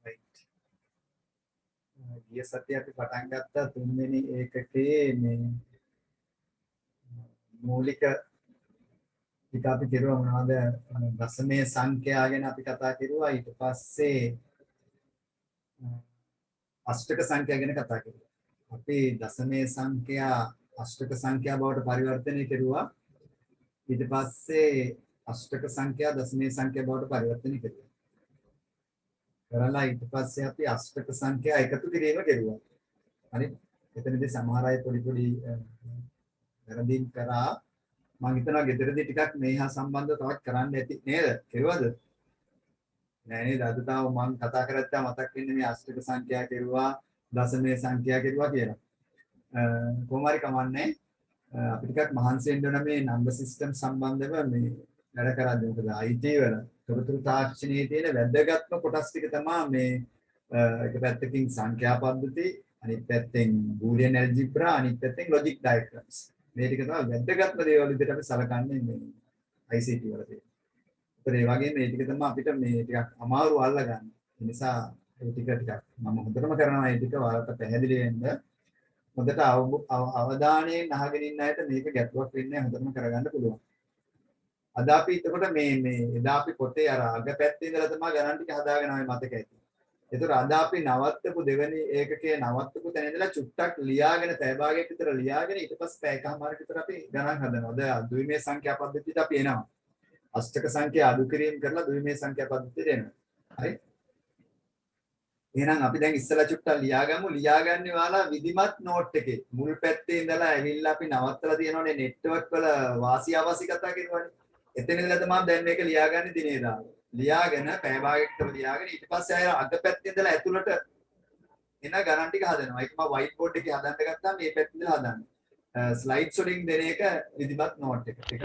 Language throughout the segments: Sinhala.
right. ගිය සතියේ අපි පටන් ගත්තා තුන්වෙනි ඒකකයේ මේ මූලික ටික අපි කෙරුවා මොනවද දශමයේ සංඛ්‍යා ගැන අපි කතා කරුවා ඊට පස්සේ අෂ්ටක සංඛ්‍යා ගැන කතා කරුවා. අපි දශමයේ සංඛ්‍යා අෂ්ටක සංඛ්‍යා බවට පරිවර්තනය කෙරුවා. ඊට පස්සේ අෂ්ටක සංඛ්‍යා දශමයේ සංඛ්‍යා බවට පරිවර්තනය කෙරුවා. කරලා ඊට පස්සේ අපි අෂ්ටක සංඛ්‍යා එකතු කිරීම කෙරුවා. හරි. එතනදී සමහර අය පොඩි පොඩි වැරදීම් කරා. මම හිතනවා ගෙදරදී ටිකක් මේ හා සම්බන්ධව තවත් කරන්න ඇති නේද? කෙරුවද? නෑ නේද? අද තාම මම කතා කරද්දී මතක් වෙන්නේ මේ අෂ්ටක සංඛ්‍යා කෙරුවා, දශමයේ සංඛ්‍යා කෙරුවා කියලා. කොහොම හරි කමන්නේ. අපි ටිකක් මහන්සි වෙන්න ඕන මේ නම්බර් සිස්ටම් සම්බන්ධව මේ වැඩ කරද්දී. මොකද IT වල තොරතුරු තාක්ෂණයේ තියෙන වැදගත්ම කොටස් ටික තමයි මේ එක පැත්තකින් සංඛ්‍යා පද්ධති, අනිත් පැත්තෙන් බූලියන් ඇල්ජිබ්‍රා, අනිත් පැත්තෙන් ලොජික් ඩයග්‍රෑම්ස්. මේ ටික තමයි වැදගත්ම දේවල් විදිහට අපි සලකන්නේ මේ ICT වල තියෙන. ඒතර ඒ වගේම මේ ටික තමයි අපිට මේ ටිකක් අමාරු අල්ලගන්න. ඒ නිසා ඒ ටික මම හොඳටම කරනවා ඒ ටික ඔයාලට පැහැදිලි වෙන්න. හොඳට අවධානයෙන් අහගෙන ඉන්න අයට මේක ගැටලුවක් වෙන්නේ හොඳටම කරගන්න පුළුවන්. අද අපි එතකොට මේ එදා අපි පොතේ අර අග පැත්තේ ඉඳලා තමයි ගණන් ටික හදාගෙන ආවේ මතක ඇති. ඒතර අද අපි නවත්තපු දෙවෙනි ඒකකයේ නවත්තපු තැන ඉඳලා චුට්ටක් ලියාගෙන පැය භාගයක් විතර ලියාගෙන ඊට පස්සේ පැයකමාරක් විතර අපි ගණන් හදනවා. අද ද්විමේය සංඛ්‍යා පද්ධතියට අපි එනවා. අෂ්ටක සංඛ්‍යා අඩු කිරීම කරලා ද්විමේය සංඛ්‍යා පද්ධතියට එනවා. හරි? එහෙනම් අපි දැන් ඉස්සලා චුට්ටක් ලියාගමු. ලියාගන්නේ ඔයාලා විධිමත් නෝට් එකේ. මුල් පැත්තේ ඉඳලා ඇවිල්ලා අපි නවත්තලා තියෙනවනේ නෙට්වර්ක් වල වාසි අවාසි කතා කරනවානේ. එතන ඉඳලා තමයි දැන් මේක ලියාගන්නේ දිනේ දාලා. ලියාගෙන පැය භාගයකට ලියාගෙන ඊට පස්සේ අය අග පැත්තේ ඉඳලා ඇතුළට එන ගණන් ටික හදනවා. ඒක මම white board එකේ හදන්න ගත්තාම මේ පැත්තේ ඉඳලා හදන්න. ස්ලයිඩ්ස් වලින් දෙන එක විධිමත් නෝට් එක. ඒක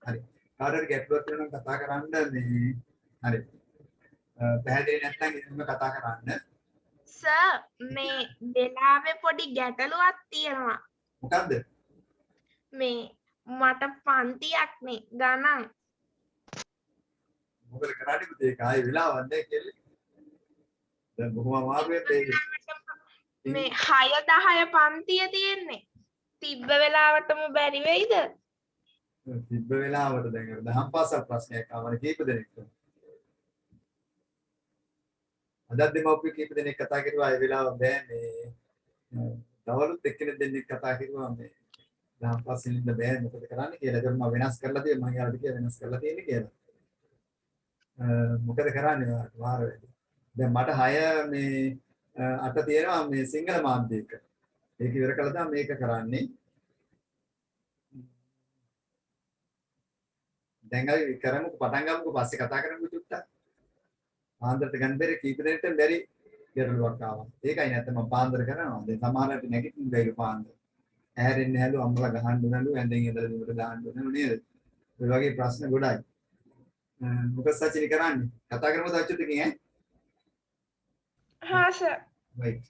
හරි. කාටද ගැටලුවක් තියෙනවා නම් කතා කරන්න මේ හරි. පැහැදිලි නැත්නම් එහෙම කතා කරන්න. සර් මේ වෙලාවේ පොඩි ගැටලුවක් තියෙනවා. මොකද්ද? මේ මට පන්තියක් නේ ගණන්. මොකද කරන්නේ පුතේ කායි වෙලාවක් නැහැ කියලා. දැන් බොහොම අමාරුවෙන් මේ 6-10 පන්තිය තියෙන්නේ. තිබ්බ වෙලාවටම බැරි වෙයිද? තිබ්බ වෙලාවට දැන් දහම් පාසල් ප්‍රශ්නයක් ආවනේ කීප දෙනෙක්ට. අදත් දෙමව්පිය කීප දෙනෙක් කතා කරුවා ඒ වෙලාව බෑ මේ දවල්ුත් එක්කෙනෙක් දෙන්නෙක් කතා කරුවා මේ දහම් පාසල් ඉන්න බෑ මොකද කරන්නේ කියලා. ඒක මම වෙනස් කරලා තියෙනවා මම යාළුවට කියලා වෙනස් කරලා තියෙන්නේ කියලා. මොකද කරන්නේ වාර වැඩි. දැන් මට 6 මේ 8 තියෙනවා මේ සිංහල මාධ්‍යයක. ඒක ඉවර කළා තමයි මේක කරන්නේ. දැන් අපි කරමුකෝ පටන් ගමුකෝ පස්සේ කතා කරමු චුට්ටක්. පාන්දරට ගන්න බැරි කීප දෙනෙක්ට බැරි ගැටලුවක් ආවා. ඒකයි නැත්නම් මම පාන්දර කරනවා. දැන් සමහරවිට නැගිටින්න බැරි පාන්දර. ඇහැරෙන්නේ නැලු අම්මලා ගහන්න උනලු ඇඳෙන් ඉඳලා දුරට දාන්න උනලු නේද? ඒ වගේ ප්‍රශ්න ගොඩයි. මොකද සචිනි කරන්නේ? කතා කරමුද අච්චුතකින් ඈ? හා සර්. right.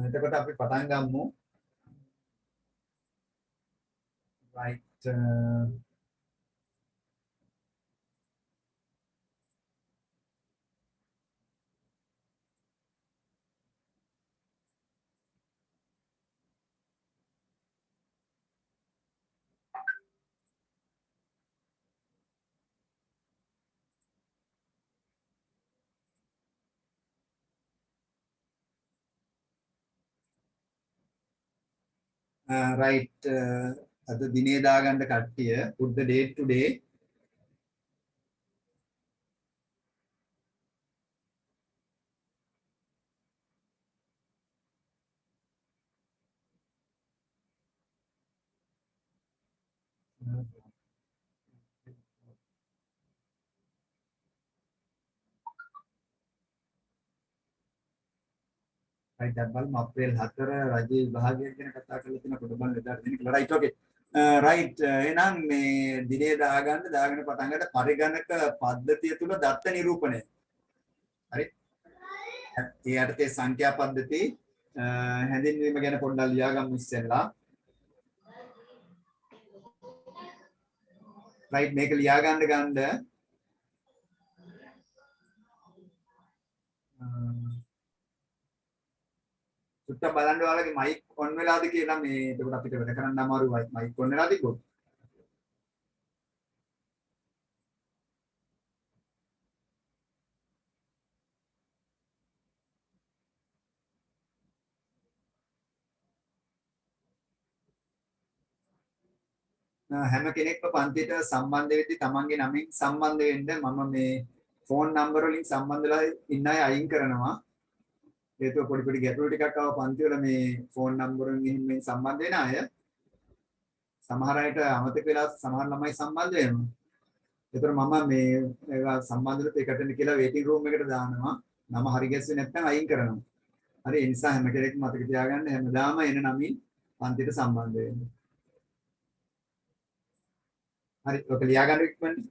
එතකොට අපි පටන් ගමු. right. right. අද දිනේ දාගන්න කට්ටිය put the date today. right. දැන් බලමු අප්‍රේල් 4 රජයේ විභාගයක් ගැන කතා කරලා තියෙන කොට බලන්න එදාට දෙන්න කියලා. right. okay. right. එහෙනම් මේ දිනේ දාගන්න දාගෙන පටන් ගන්න පරිගණක පද්ධතිය තුල දත්ත නිරූපණය. හරි. ඒ යටතේ සංඛ්‍යා පද්ධති හැඳින්වීම ගැන පොඩ්ඩක් ලියාගමු ඉස්සෙල්ලා. right මේක ලියා ගන්න සුට්ටක් බලන්න ඔයාලගේ මයික් ඔන් වෙලාද කියලා මේ එතකොට අපිට වැඩ කරන්න අමාරුයි මයික් ඔන් වෙලා තිබ්බොත්. හැම කෙනෙක්ම පන්තියට සම්බන්ධ වෙද්දී තමන්ගේ නමින් සම්බන්ධ වෙන්න මම මේ ෆෝන් නම්බර වලින් සම්බන්ධ වෙලා ඉන්න අය අයින් කරනවා. හේතුව පොඩි පොඩි ගැටලු ටිකක් ආව පන්ති වල මේ ෆෝන් නම්බර වලින් මේ සම්බන්ධ වෙන අය සමහර අයට අමතක වෙලා සමහර ළමයි සම්බන්ධ වෙනවා. ඒතර මම මේ ඒවා සම්බන්ධ වෙලා ඒකට කියලා වේටිං රූම් එකට දානවා. නම හරි ගැස්සෙන්නේ නැත්නම් අයින් කරනවා. හරි ඒ නිසා හැම කෙනෙක්ම මතක තියාගන්න හැමදාම එන නමින් පන්තියට සම්බන්ධ වෙන්න. හරි ඔක ලියා ගන්න ඉක්මනට.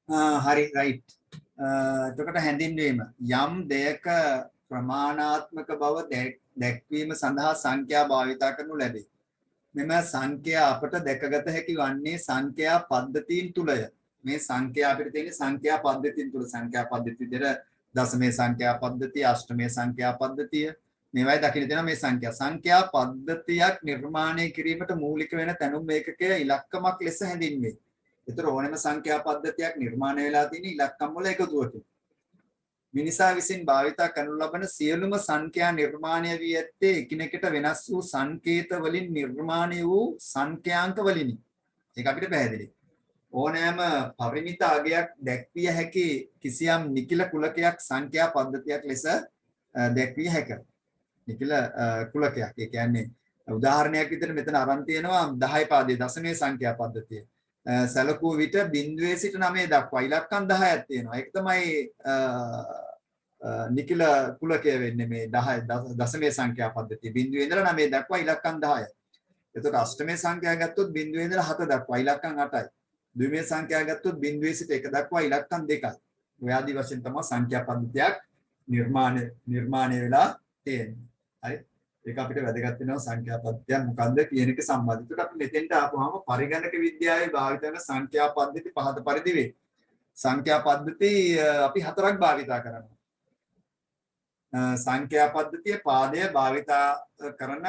හරි රයිට්. එතකොට හැඳින්වීම යම් දෙයක ප්‍රමාණාත්මක බව දැක්වීම සඳහා සංඛ්‍යා භාවිතා කරනු ලැබේ. මෙම සංඛ්‍යා අපට දැකගත හැකි වන්නේ සංඛ්‍යා පද්ධතීන් තුලය. මේ සංඛ්‍යා අපිට තියෙන සංඛ්‍යා පද්ධතීන් තුල සංඛ්‍යා පද්ධතිය විදිහට දශමේ සංඛ්‍යා පද්ධතිය, අෂ්ටමේ සංඛ්‍යා පද්ධතිය මේවයි දකින්න තියෙනවා මේ සංඛ්‍යා පද්ධතියක් නිර්මාණය කිරීමට මූලික වෙන තැනුම් ඒකකය ඉලක්කමක් ලෙස හැඳින්වේ. ඒතර ඕනෑම සංඛ්‍යා පද්ධතියක් නිර්මාණය වෙලා තියෙන ඉලක්කම් වල එකතුවකින්. මිනිසා විසින් භාවිතා කරනු ලබන සියලුම සංඛ්‍යා නිර්මාණය වී ඇත්තේ එකිනෙකට වෙනස් වූ සංකේත වලින් නිර්මාණය වූ සංඛ්‍යාංක වලිනි. ඒක අපිට පැහැදිලි. ඕනෑම පරිමිත අගයක් දැක්විය හැකි කිසියම් නිකිල කුලකයක් සංඛ්‍යා පද්ධතියක් ලෙස දැක්විය හැකිය. නිකිල කුලකයක්. ඒ කියන්නේ උදාහරණයක් විදිහට මෙතන අරන් තියෙනවා 10 පාදයේ දශමයේ සංඛ්‍යා පද්ධතිය. සැලකුව විට බිඳුවේ සිට 9 දක්වා ඉලක්කම් 10ක් තියෙනවා. ඒක තමයි නිකිල කුලකය වෙන්නේ මේ 10 දශමයේ සංඛ්‍යා පද්ධතිය. බිඳුවේ ඉඳලා 9 දක්වා ඉලක්කම් 10යි. එතකොට අෂ්ටමයේ සංඛ්‍යා ගත්තොත් බිඳුවේ ඉඳලා 7 දක්වා ඉලක්කම් 8යි. ද්විමේ සංඛ්‍යා ගත්තොත් බිඳුවේ සිට 1 දක්වා ඉලක්කම් 2යි. ඔය ආදී වශයෙන් තමයි සංඛ්‍යා පද්ධතියක් නිර්මාණය වෙලා තියෙන්නේ. හරි. ඒක අපිට වැදගත් වෙනවා සංඛ්‍යා පද්ධතිය මොකද්ද කියන එක සම්බන්ධ. ඒකට අපි මෙතෙන්ට ආපුවාම පරිගණක විද්‍යාවේ භාවිත වෙන සංඛ්‍යා පද්ධති පහත පරිදි වේ. සංඛ්‍යා පද්ධති අපි හතරක් භාවිතා කරනවා. සංඛ්‍යා පද්ධතිය පාදය භාවිතා කරන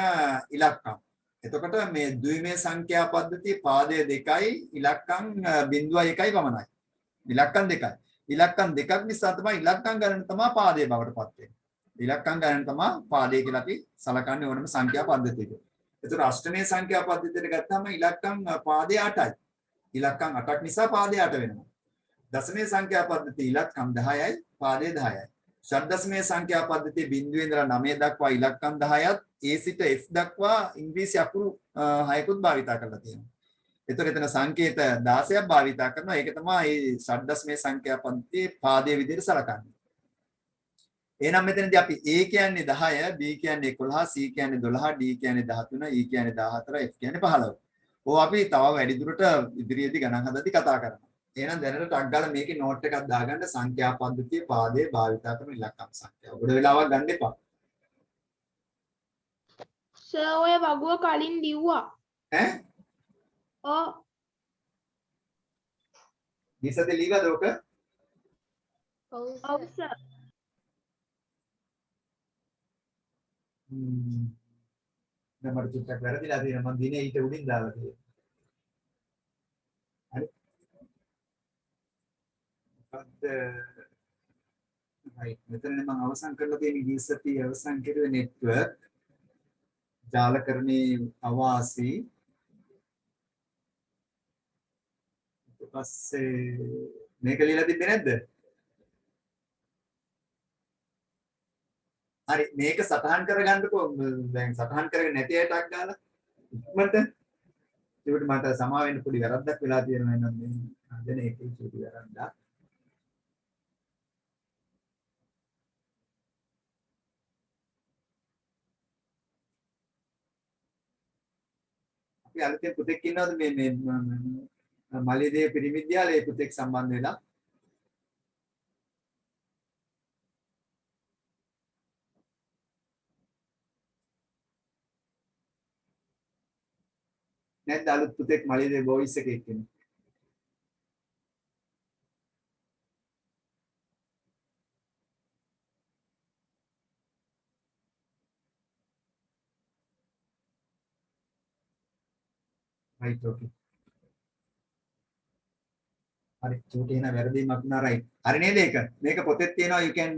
ඉලක්කම්. එතකොට මේ ද්විමේ සංඛ්‍යා පද්ධතිය පාදය 2යි ඉලක්කම් 0.1යි පමණයි. ඉලක්කම් 2යි. ඉලක්කම් 2ක් නිසා තමයි ඉලක්කම් ගණන තමයි පාදය බවට පත් වෙන්නේ. ඉලක්කම් ගණන තමයි පාදය කියලා අපි සලකන්නේ ඕනම සංඛ්‍යා පද්ධතියක. ඒතර අෂ්ටමේ සංඛ්‍යා පද්ධතියට ගත්තාම ඉලක්කම් පාදය 8යි. ඉලක්කම් 8ක් නිසා පාදය 8 වෙනවා. දශමේ සංඛ්‍යා පද්ධතිය ඉලක්කම් 10යි පාදය 10යි. ෂඩ්දශමේ සංඛ්‍යා පද්ධතිය බිඳුවේ ඉඳලා 9 දක්වා ඉලක්කම් 10ත් A සිට F දක්වා ඉංග්‍රීසි අකුරු 6කුත් භාවිතා කරලා තියෙනවා. ඒතර එතන සංකේත 16ක් භාවිතා කරනවා. ඒක තමයි මේ ෂඩ්දශමේ සංඛ්‍යා පද්ධතියේ පාදයේ විදිහට සලකන්නේ. එහෙනම් මෙතනදී අපි A කියන්නේ 10, B කියන්නේ 11, C කියන්නේ 12, D කියන්නේ 13, E කියන්නේ 14, F කියන්නේ 15. ඕවා අපි තව වැඩි දුරට ඉදිරියේදී ගණන් හදද්දී කතා කරනවා. එහෙනම් දැනට ටක් ගාලා මේකේ නෝට් එකක් දාගන්න සංඛ්‍යා පද්ධතියේ පාදයේ භාවිතා කරන ඉලක්කම් සංඛ්‍යාව. ගොඩ වෙලාවක් ගන්න එපා. සර් ඔය වගුව කලින් දිව්වා. ඈ? ඔව්. දිසද ලීවද ඔක? ඔව් සර්. දැන් මට චුට්ටක් වැරදිලා තියෙනවා. මම දිනේ ඊට උඩින් දාලා තියෙනවා. හරි. right මෙතන මම අවසන් කරලා තියෙන ගීසති අවසන් කෙරුවේ නෙට්වර්ක් ජාලකරණේ අවාසි ඊට පස්සේ මේක ලියලා තිබ්බේ නැද්ද? හරි මේක සටහන් කරගන්නකෝ දැන් සටහන් කරගෙන නැති අයටක් ගාලා ඉක්මනට ඒකට මට සමා වෙන්න පොඩි වැරද්දක් වෙලා තියෙනවා එහෙනම් මේ හදන එකේ පොඩි වැරද්දක් අපි අලුතෙන් පුතෙක් ඉන්නවද මේ මලියදේ පිරිමි විද්‍යාලයේ පුතෙක් සම්බන්ධ වෙලා නැත්නම් අලුත් පුතෙක් මලියදේ බොයිස් එකේ ඉන්නේ right okay හරි චූටි එන වැරදීමක් නා right හරි නේද ඒක මේක පොතේ තියෙනවා you can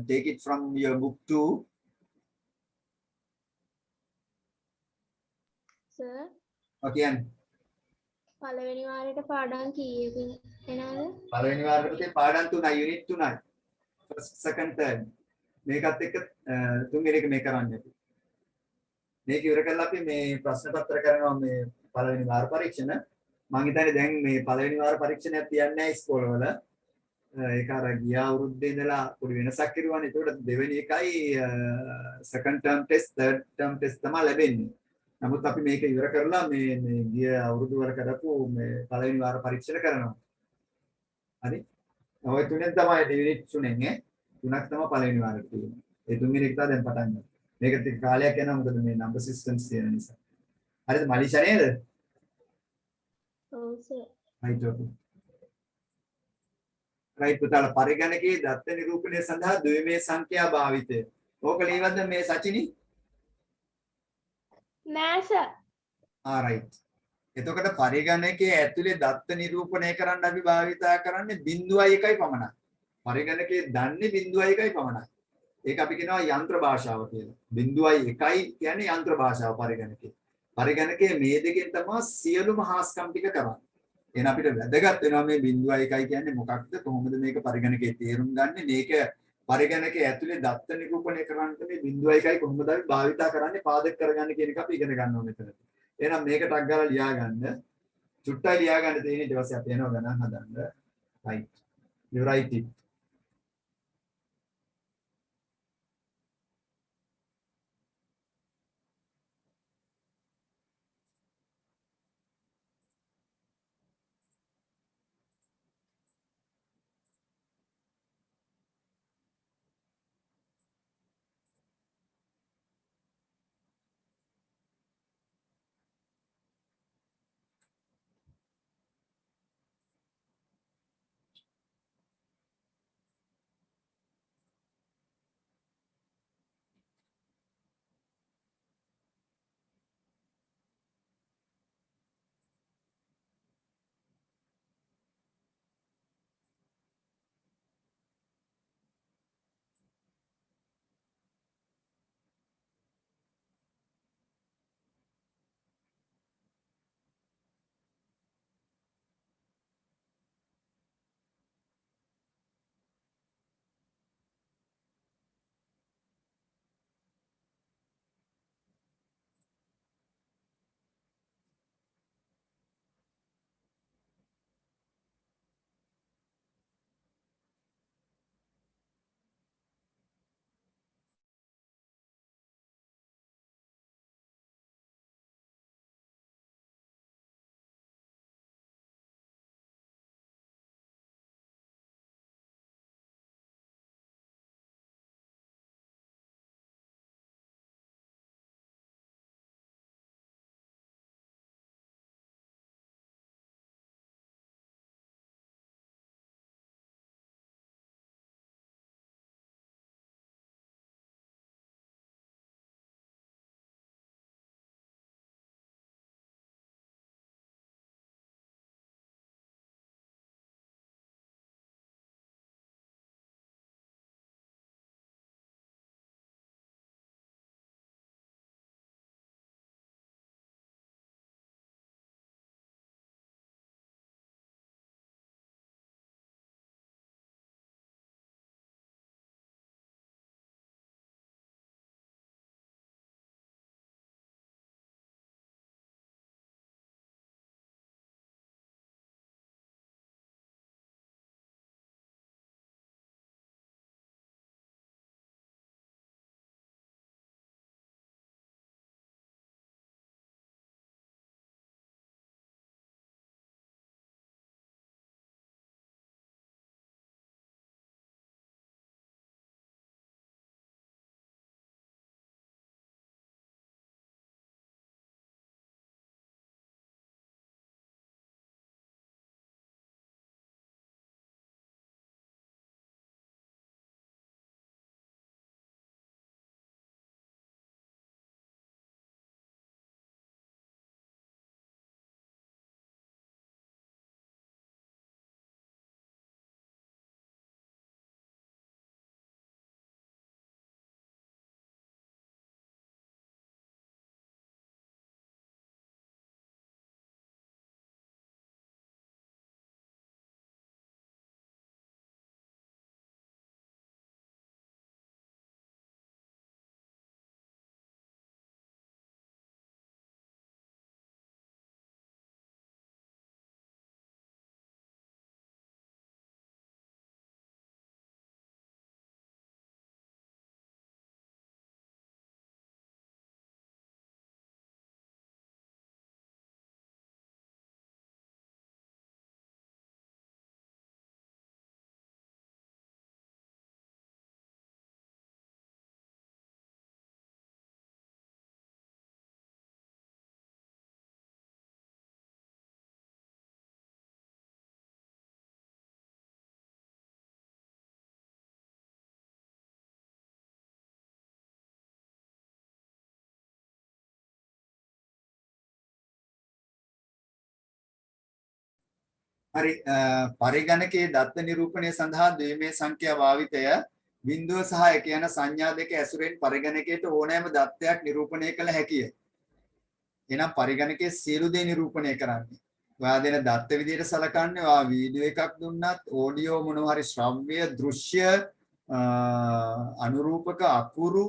take it from your book too sir okay පළවෙනි වාරයට පාඩම් කීයකින් එනවද? පළවෙනි වාරයට පාඩම් 3යි යුනිට් 3යි first second third මේකත් එක්ක තුන්වෙනි එක මේ කරන්නේ අපි මේක ඉවර කරලා අපි මේ ප්‍රශ්න පත්‍ර කරනවා මේ පළවෙනි වාර පරීක්ෂණ මම හිතන්නේ දැන් මේ පළවෙනි වාර පරීක්ෂණයක් තියන්නේ නැහැ ඉස්කෝලවල ඒක අර ගිය අවුරුද්දේ ඉඳලා පොඩි වෙනසක් කරුවානේ ඒකට දෙවෙනි එකයි second term test third term test තමයි ලැබෙන්නේ නමුත් අපි මේක ඉවර කරලා මේ ගිය අවුරුදු වල කරපු මේ පළවෙනි වාර පරීක්ෂණ කරනවා හරි. ඔය තුනෙන් තමයි යුනිට් තුනෙන් තුනක් තමයි පළවෙනි වාරෙට තියෙන්නේ. ඒ තුන්වෙනි එක තමයි දැන් පටන් ගන්න. මේක ටික කාලයක් යනවා මොකද මේ නම්බර් සිස්ටම්ස් තියෙන නිසා. හරිද මලිෂා නේද? ඔව් සර්. right okay. right පුතාලා පරිගණකයේ දත්ත නිරූපණය සඳහා ද්විමේය සංඛ්‍යා භාවිතය. ඕක ලියවද මේ සචිනි? නෑ සර්. right. එතකොට පරිගණකයේ ඇතුලේ දත්ත නිරූපණය කරන්න අපි භාවිතා කරන්නේ 0.1යි පමණයි. පරිගණකයේ දන්නේ 0.1යි පමණයි. ඒක අපි කියනවා යන්ත්‍ර භාෂාව කියලා. 0.1යි කියන්නේ යන්ත්‍ර භාෂාව පරිගණකයේ. පරිගණකයේ මේ දෙකෙන් තමයි සියලුම හාස්කම් ටික කරන්නේ. එහෙනම් අපිට වැදගත් වෙනවා මේ 0.1යි කියන්නේ මොකක්ද? කොහොමද මේක පරිගණකයේ තේරුම් ගන්නේ? මේක පරිගණකයේ ඇතුලේ දත්ත නිරූපණය කරන්න මේ 0.1යි කොහොමද අපි භාවිතා කරන්නේ පාදක කරගන්නේ කියන එක අපි ඉගෙන ගන්නවා මෙතන. එහෙනම් මේක ටක් ගාලා ලියා ගන්න. චුට්ටයි ලියා ගන්න තියෙන ඊට පස්සේ අපි යනවා ගණන් හදන්න. right. You write it. හරි පරිගණකයේ දත්ත නිරූපණය සඳහා ද්විමේ සංඛ්‍යා භාවිතය බිඳුව සහ එක යන සංඥා දෙක ඇසුරෙන් පරිගණකයට ඕනෑම දත්තයක් නිරූපණය කළ හැකිය. එහෙනම් පරිගණකයේ සියලු දේ නිරූපණය කරන්නේ. ඔයා දෙන දත්ත විදියට සලකන්නේ ඔයා වීඩියෝ එකක් දුන්නත්, ඔඩියෝ මොනවා හරි ශ්‍රව්‍ය, දෘශ්‍ය, අනුරූපක අකුරු,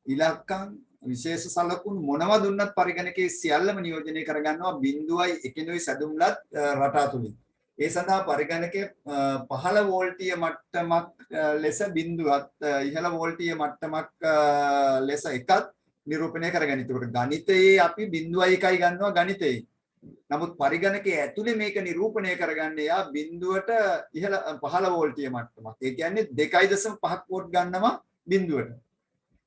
ඉලක්කම්, විශේෂ සලකුණු මොනවා දුන්නත් පරිගණකයේ සියල්ලම නියෝජනය කරගන්නවා බිඳුවයි එකනොයි සැදුම්ලත් රටා තුලින්. ඒ සඳහා පරිගණකයේ 15 වෝල්ටීය මට්ටමක් ලෙස බිඳුවත් ඉහළ වෝල්ටීය මට්ටමක් ලෙස එකත් නිරූපණය කරගන්න. ඒකට ගණිතයේ අපි 0.1යි ගන්නවා ගණිතයේ. නමුත් පරිගණකයේ ඇතුලේ මේක නිරූපණය කරගන්න යා බිඳුවට ඉහළ 15 වෝල්ටීය මට්ටමක්. ඒ කියන්නේ 2.5ක් වෝල්ට් ගන්නවා බිඳුවට.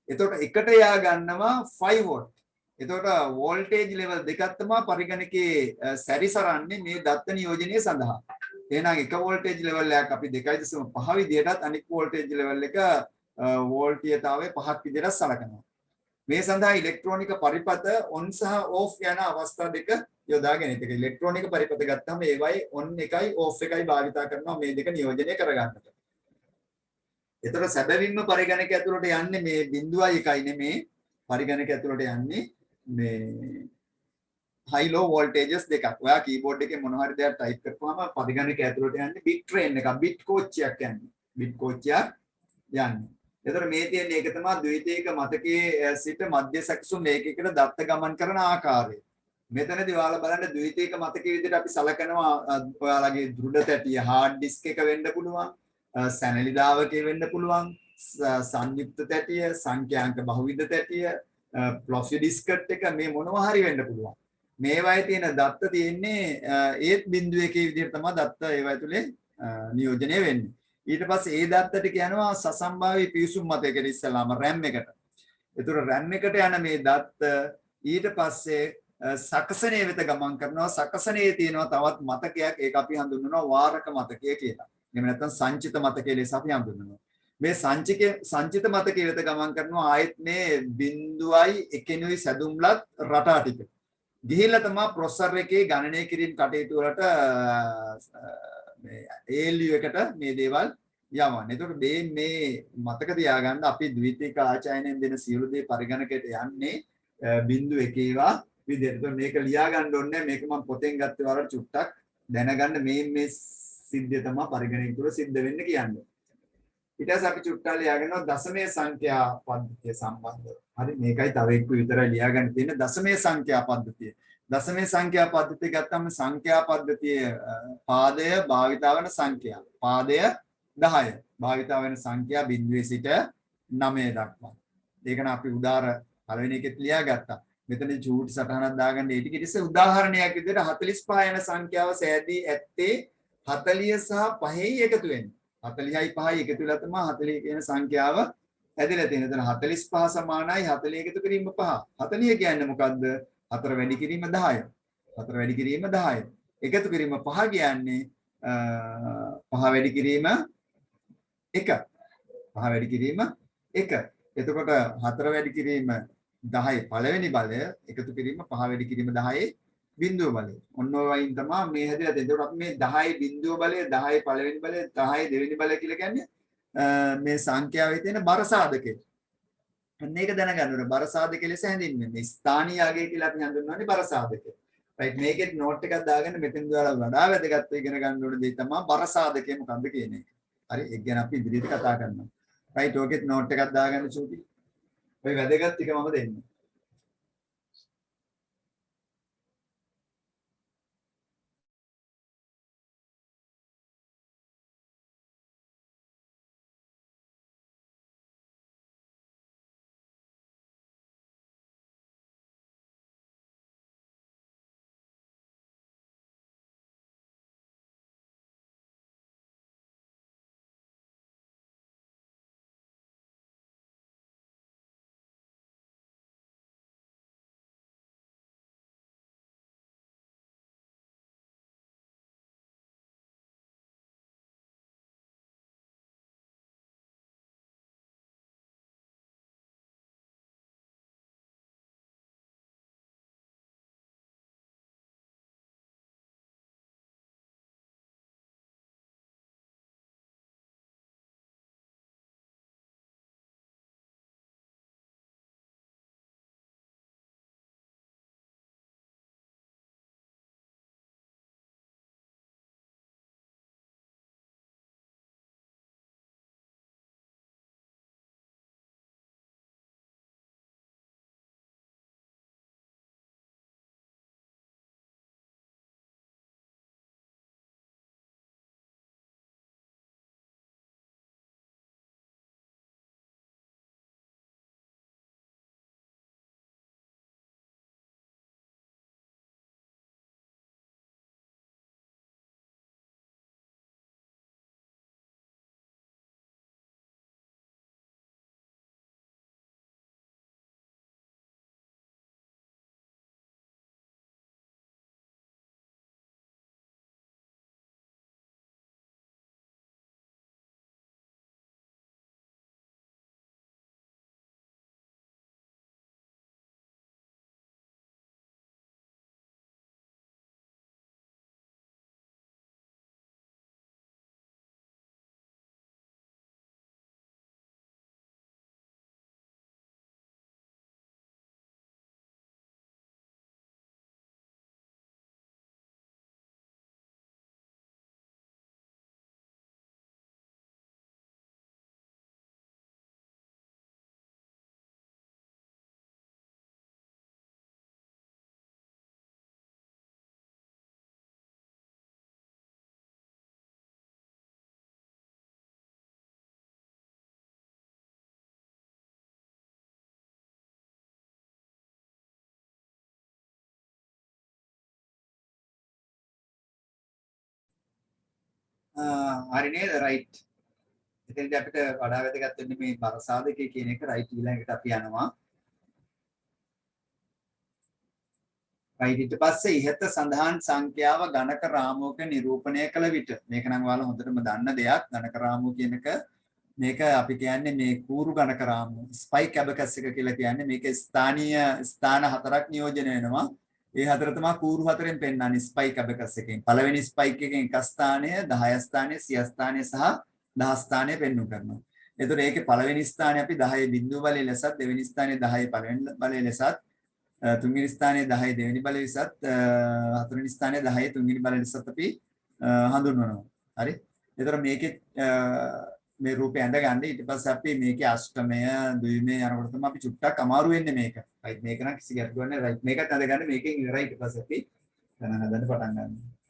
එතකොට එකට යා ගන්නවා 5 වෝල්ට්. එතකොට වෝල්ටේජ් ලෙවල් දෙකක් තමයි පරිගණකයේ සැරිසරන්නේ මේ දත්ත නියෝජනය සඳහා. එහෙනම් එක වෝල්ටේජ් ලෙවල් එකක් අපි 2.5 විදියටත් අනිත් වෝල්ටේජ් ලෙවල් එක වෝල්ටීයතාවය 5ක් විදියට සලකනවා. මේ සඳහා ඉලෙක්ට්‍රොනික පරිපථ ඔන් සහ ඕෆ් යන අවස්ථා දෙක යොදාගෙන ඉතින් ඉලෙක්ට්‍රොනික පරිපථ ගත්තාම ඒවයි ඔන් එකයි ඕෆ් එකයි භාවිතා කරනවා මේ දෙක නියෝජනය කරගන්නට. ඒතර සැබවින්ම පරිගණක ඇතුළට යන්නේ මේ 0.1යි නෙමේ පරිගණක ඇතුළට යන්නේ මේ high low voltages දෙකක්. ඔයා කීබෝඩ් එකේ මොනවා හරි දෙයක් ටයිප් කරපුවාම පරිගණක ඇතුළට යන්නේ bit train එකක්, bit කෝච්චියක් යන්නේ. bit කෝච්චියක් යන්නේ. ඒතර මේ තියෙන එක තමයි ද්විතීයික මතකයේ සිට මධ්‍ය සැකසුම් ඒකයකට දත්ත ගමන් කරන ආකාරය. මෙතනදී ඔයාලා බලන්න ද්විතීයික මතකයේ විදිහට අපි සලකනවා ඔයාලගේ දෘಢ තැටිය hard disk එක වෙන්න පුළුවන්. සැනලි දාවකේ වෙන්න පුළුවන් සංයුක්ත තැටිය සංඛ්‍යාංක බහුවිධ තැටිය ෆ්ලොපි ඩිස්කට් එක මේ මොනවා හරි වෙන්න පුළුවන් මේවායේ තියෙන දත්ත තියෙන්නේ ඒත් බිඳුව එකේ විදිහට තමයි දත්ත ඒවා ඇතුලේ නියෝජනය වෙන්නේ ඊට පස්සේ ඒ දත්තට කියනවා සසම්භාවී පිවිසුම් මතයකට ඉස්සලාම RAM එකට ඒතර RAM එකට යන මේ දත්ත ඊට පස්සේ සකසණයේ වෙත ගමන් කරනවා සකසණයේ තියෙනවා තවත් මතකයක් ඒක අපි හඳුන්වනවා වාරක මතකය කියලා එහෙම නැත්නම් සංචිත මතකයේ ලෙස අපි හඳුන්වනවා. මේ සංචිත මතකයේ වෙත ගමන් කරනවා ආයෙත් මේ බිඳුවයි එකෙනුයි සැදුම්ලත් රටා ටික. ගිහිල්ලා තමයි ප්‍රොසෙසර් එකේ ගණනය කිරීම කටයුතු වලට මේ ALU එකට මේ දේවල් යවන්නේ. ඒතකොට මේ මතක තියාගන්න අපි ද්විතීයික ආචායනයෙන් දෙන සියලු දේ පරිගණකයට යන්නේ බිඳු එකේවා විදිහට. මේක ලියා ගන්න ඕනේ මේක මම පොතෙන් ගත්තේ වලට චුට්ටක් දැනගන්න මේ සිද්ධිය තමයි පරිගණකය තුළ සිද්ධ වෙන්න කියන්නේ. ඊට පස්සේ අපි චුට්ටක් ලියාගෙනවා දශමයේ සංඛ්‍යා පද්ධතිය සම්බන්ධව. හරි මේකයි තව එක්ක විතරයි ලියාගන්න තියෙන්නේ දශමයේ සංඛ්‍යා පද්ධතිය. දශමයේ සංඛ්‍යා පද්ධතිය ගත්තම සංඛ්‍යා පද්ධතියේ පාදය භාවිතා වන සංඛ්‍යා. පාදය 10. භාවිතා වෙන සංඛ්‍යා බිඳුවේ සිට 9 දක්වා. ඒකන අපි උදාර පළවෙනි එකෙත් ලියාගත්තා. මෙතන චූටි සටහනක් දාගන්න ඒ ටික ඉතින් උදාහරණයක් විදිහට 45 යන සංඛ්‍යාව සෑදී ඇත්තේ 40 සහ 5යි එකතු වෙන්නේ. 40යි 5යි එකතු වෙලා තමයි 40 කියන සංඛ්‍යාව ඇදලා තියෙන්නේ. එතන 45 සමානයි 40 එකතු කිරීම 5. 40 කියන්නේ මොකද්ද? 4 වැඩි කිරීම 10. 4 වැඩි කිරීම 10. එකතු කිරීම 5 කියන්නේ 5 වැඩි කිරීම 1. 5 වැඩි කිරීම 1. එතකොට 4 වැඩි කිරීම 10 පළවෙනි බලය එකතු කිරීම 5 වැඩි කිරීම 10 බිඳුව බලය. ඔන්න ඔය වයින් තමයි මේ හැදලා තියෙන්නේ. ඒකට අපි මේ 10 බිඳුව බලය 10 පළවෙනි බලය 10 දෙවෙනි බලය කියලා කියන්නේ මේ සංඛ්‍යාවේ තියෙන බර සාධකය. මේක දැනගන්න ඕනේ. බර සාධකය ලෙස හැඳින්වෙන්නේ. ස්ථානීය අගය කියලා අපි හඳුන්වන්නේ බර සාධකය. රයිට් මේකෙත් නෝට් එකක් දාගන්න මෙතෙන් දාලා වඩා වැදගත් ඉගෙන ගන්න ඕනේ දේ තමයි බර සාධකය මොකක්ද කියන එක. හරි ඒක ගැන අපි ඉදිරියට කතා කරනවා. රයිට් ඔකෙත් නෝට් එකක් දාගන්න චූටි. ඔය වැදගත් ටික මම දෙන්නම්. හරි නේද right එතෙන්දී අපිට වඩා වැදගත් වෙන්නේ මේ බර සාධකය කියන එක right ඊළඟට අපි යනවා right ඊට පස්සේ ඉහත සඳහන් සංඛ්‍යාව ගණක රාමුවක නිරූපණය කළ විට මේක නම් ඔයාලා හොඳටම දන්න දෙයක් ගණක රාමුව කියනක මේක අපි කියන්නේ මේ කූරු ගණක රාමුව ස්පයික් ඇබකස් එක කියලා කියන්නේ මේක ස්ථානීය ස්ථාන හතරක් නියෝජනය වෙනවා ඒ හතර තමයි කූරු හතරෙන් පෙන්නන්නේ ස්පයික් ඇබකස් එකෙන් පළවෙනි ස්පයික් එකෙන් එක ස්ථානය 10 ස්ථානය 100 ස්ථානය සහ 10 ස්ථානය පෙන්වු කරනවා එතකොට ඒකේ පළවෙනි ස්ථානය අපි 10 බිඳුව බලය ලෙසත් දෙවෙනි ස්ථානය 10 පළවෙනි බලය ලෙසත් තුන්වෙනි ස්ථානයේ 10 දෙවෙනි බලය ලෙසත් හතරවෙනි ස්ථානයේ 10 තුන්වෙනි බලය ලෙසත් අපි හඳුන්වනවා. හරි. ඒතර මේකේ මේ රූපය ඇඳගන්න ඊට පස්සේ අපි මේකේ අෂ්ටමය, ද්විමය යනකොට තමයි අපි චුට්ටක් අමාරු වෙන්නේ මේක. රයිට් මේක නම් කිසි ගැටලුවක් නැහැ. රයිට් මේකත් ඇඳගන්න මේකෙන් ඉවරයි ඊට පස්සේ අපි ගණන් හදන්න පටන් ගන්නවා.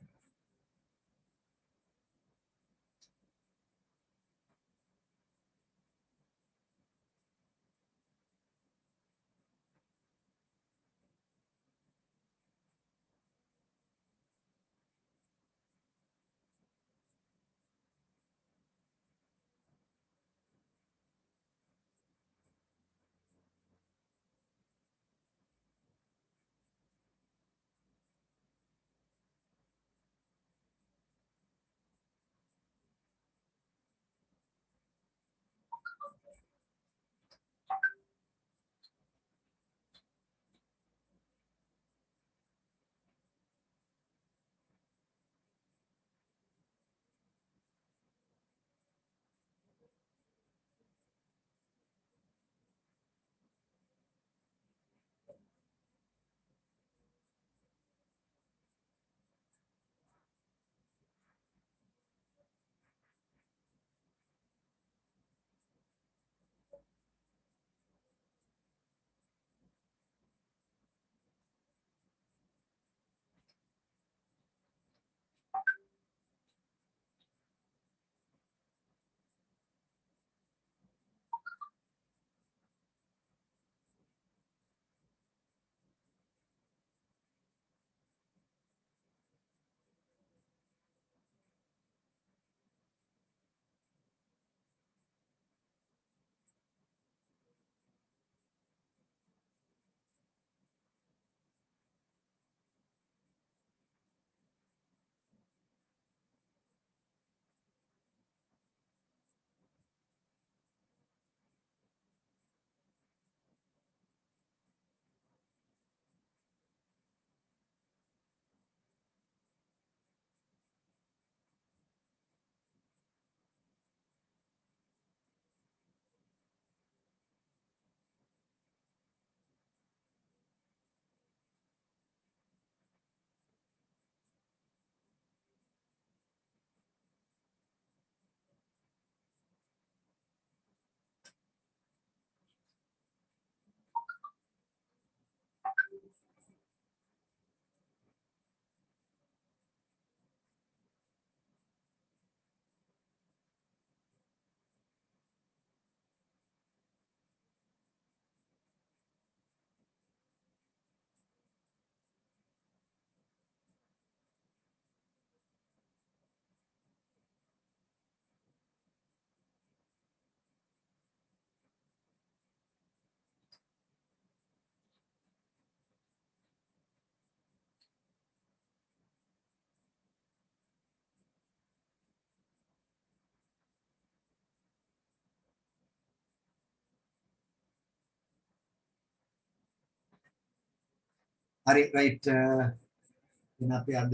හරි රයිට් එහෙනම් අපි අද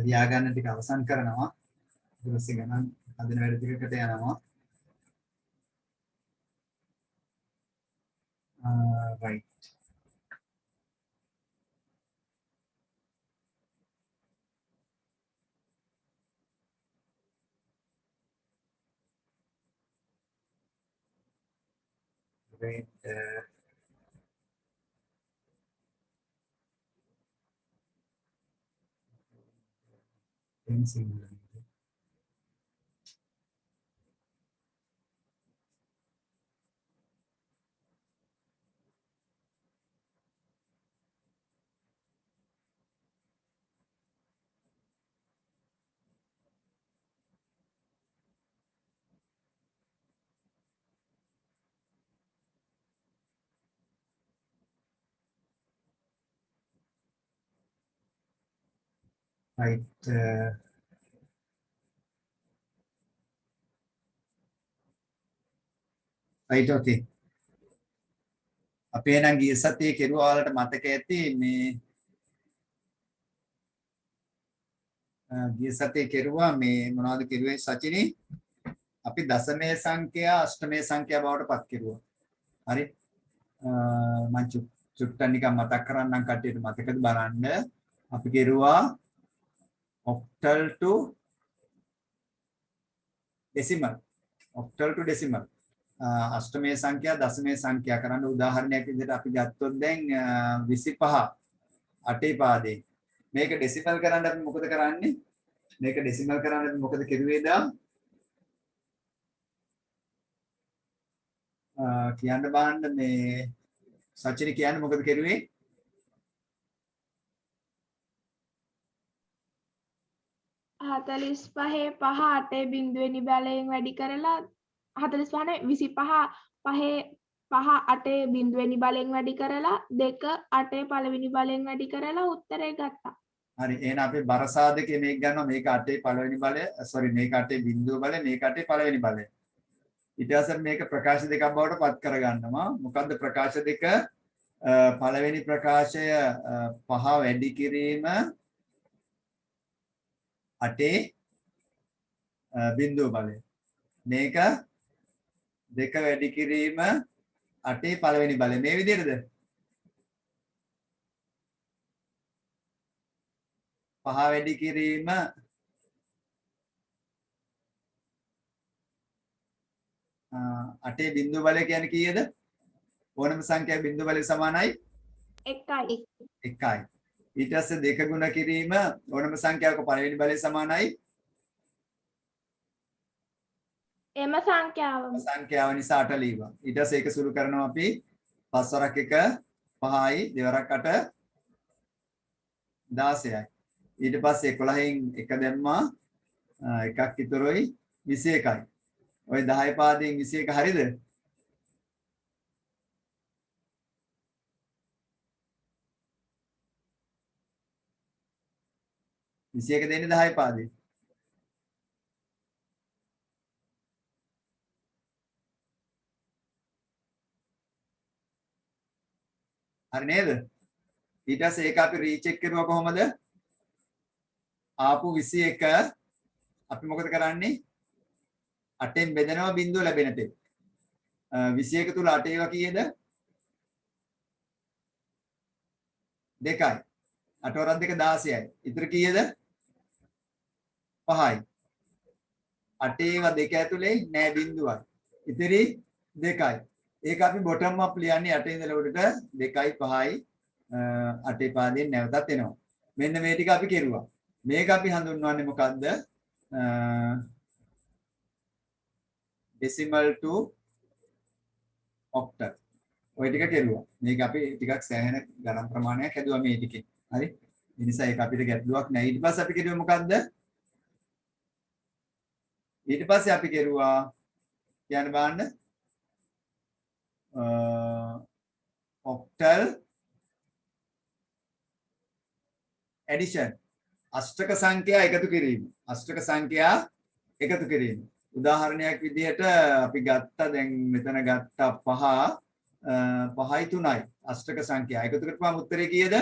ලියා ගන්න ටික අවසන් කරනවා ඊට පස්සේ ගණන් හදන වැඩ ටිකකට යනවා right great things in right. right, okay. අපේ නම් ගිය සතියේ කෙරුවා වලට මතක ඇති මේ ගිය සතියේ කෙරුවා මේ මොනවද කෙරුවේ සචිනී අපි දශමයේ සංඛ්‍යා අෂ්ටමයේ සංඛ්‍යා බවට පත් කෙරුවා. හරි. මම චුට්ටක් නිකන් මතක් කරන්නම් කට්ටියට මතකද බලන්න. අපි කෙරුවා octal to decimal. octal to decimal. අෂ්ටමයේ සංඛ්‍යා දශමයේ සංඛ්‍යා කරන්න උදාහරණයක් විදිහට අපි ගත්තොත් දැන් 25 අටේ පාදේ මේක ඩෙසිමල් කරන්න අපි මොකද කරන්නේ? මේක ඩෙසිමල් කරන්න අපි මොකද කෙරුවේද? කියන්න බලන්න මේ සචිනි කියන්නේ මොකද කෙරුවේ? 45 5 8 බිංදුවෙනි බලයෙන් වැඩි කරලා 45 නේ 25 5 8 බිංදුවෙනි බලයෙන් වැඩි කරලා 2 8 පළවෙනි බලයෙන් වැඩි කරලා උත්තරේ ගත්තා. හරි එහෙනම් අපි බර සාධකයේ මේක ගන්නවා මේක 8 පළවෙනි බලය මේක 8 බිංදුව බලය මේක 8 පළවෙනි බලය. ඊට පස්සේ මේක ප්‍රකාශ දෙකක් බවට පත් කරගන්නවා. මොකද්ද ප්‍රකාශ දෙක? පළවෙනි ප්‍රකාශය 5 වැඩි කිරීම 8 බිංදුව බලය. මේක 2 වැඩි කිරීම 8 පළවෙනි බලය. මේ විදිහටද? 5 වැඩි කිරීම 8 බිංදුව බලය කියන්නේ කීයද? ඕනම සංඛ්‍යාවේ බිංදුව බලය සමානයි 1යි. 1යි. ඊට පස්සේ 2 ගුණ කිරීම ඕනම සංඛ්‍යාවක පළවෙනි බලය සමානයි එම සංඛ්‍යාවම. සංඛ්‍යාව නිසා 8 ලීවා. ඊට පස්සේ ඒක සුළු කරනවා අපි 5 වරක් 1 5යි දෙවරක් 8 16යි. ඊට පස්සේ 11න් 1 දැම්මා එකක් ඉතුරුයි 21යි. ඔය 10 පාදයෙන් 21 හරිද? විසියක දෙන්නේ 10 පාදේ. හරි නේද? ඊට පස්සේ ඒක අපි රීචෙක් කරුවා කොහොමද? ආපු 21 අපි මොකද කරන්නේ? 8ෙන් බෙදනවා බිංදුව ලැබෙන තෙක්. 21 තුල 8 ඒවා කීයද? 2යි. 8 වරක් 2 16යි. ඉතුරු කීයද? 5යි. 8 ඒවා 2 ඇතුලේ නෑ බිංදුවයි. ඉතිරි 2යි. ඒක අපි බොටම් අප් ලියන්නේ 8 ඉඳලා උඩට 2යි 5යි 8 පාදයෙන් නැවතත් එනවා. මෙන්න මේ ටික අපි කෙරුවා. මේක අපි හඳුන්වන්නේ මොකද්ද? decimal to octal. ඔය ටික කෙරුවා. මේක අපි ටිකක් සෑහෙන ගණන් ප්‍රමාණයක් හැදුවා මේ ටිකේ. හරි? ඒ නිසා ඒක අපිට ගැටලුවක් නැහැ. ඊට පස්සේ අපි කෙරුවේ මොකද්ද? ඊට පස්සේ අපි කෙරුවා කියන්න බලන්න octal addition. අෂ්ටක සංඛ්‍යා එකතු කිරීම. අෂ්ටක සංඛ්‍යා එකතු කිරීම. උදාහරණයක් විදිහට අපි ගත්තා දැන් මෙතන ගත්තා 5 5යි 3යි අෂ්ටක සංඛ්‍යා එකතු කරපුවාම උත්තරේ කීයද?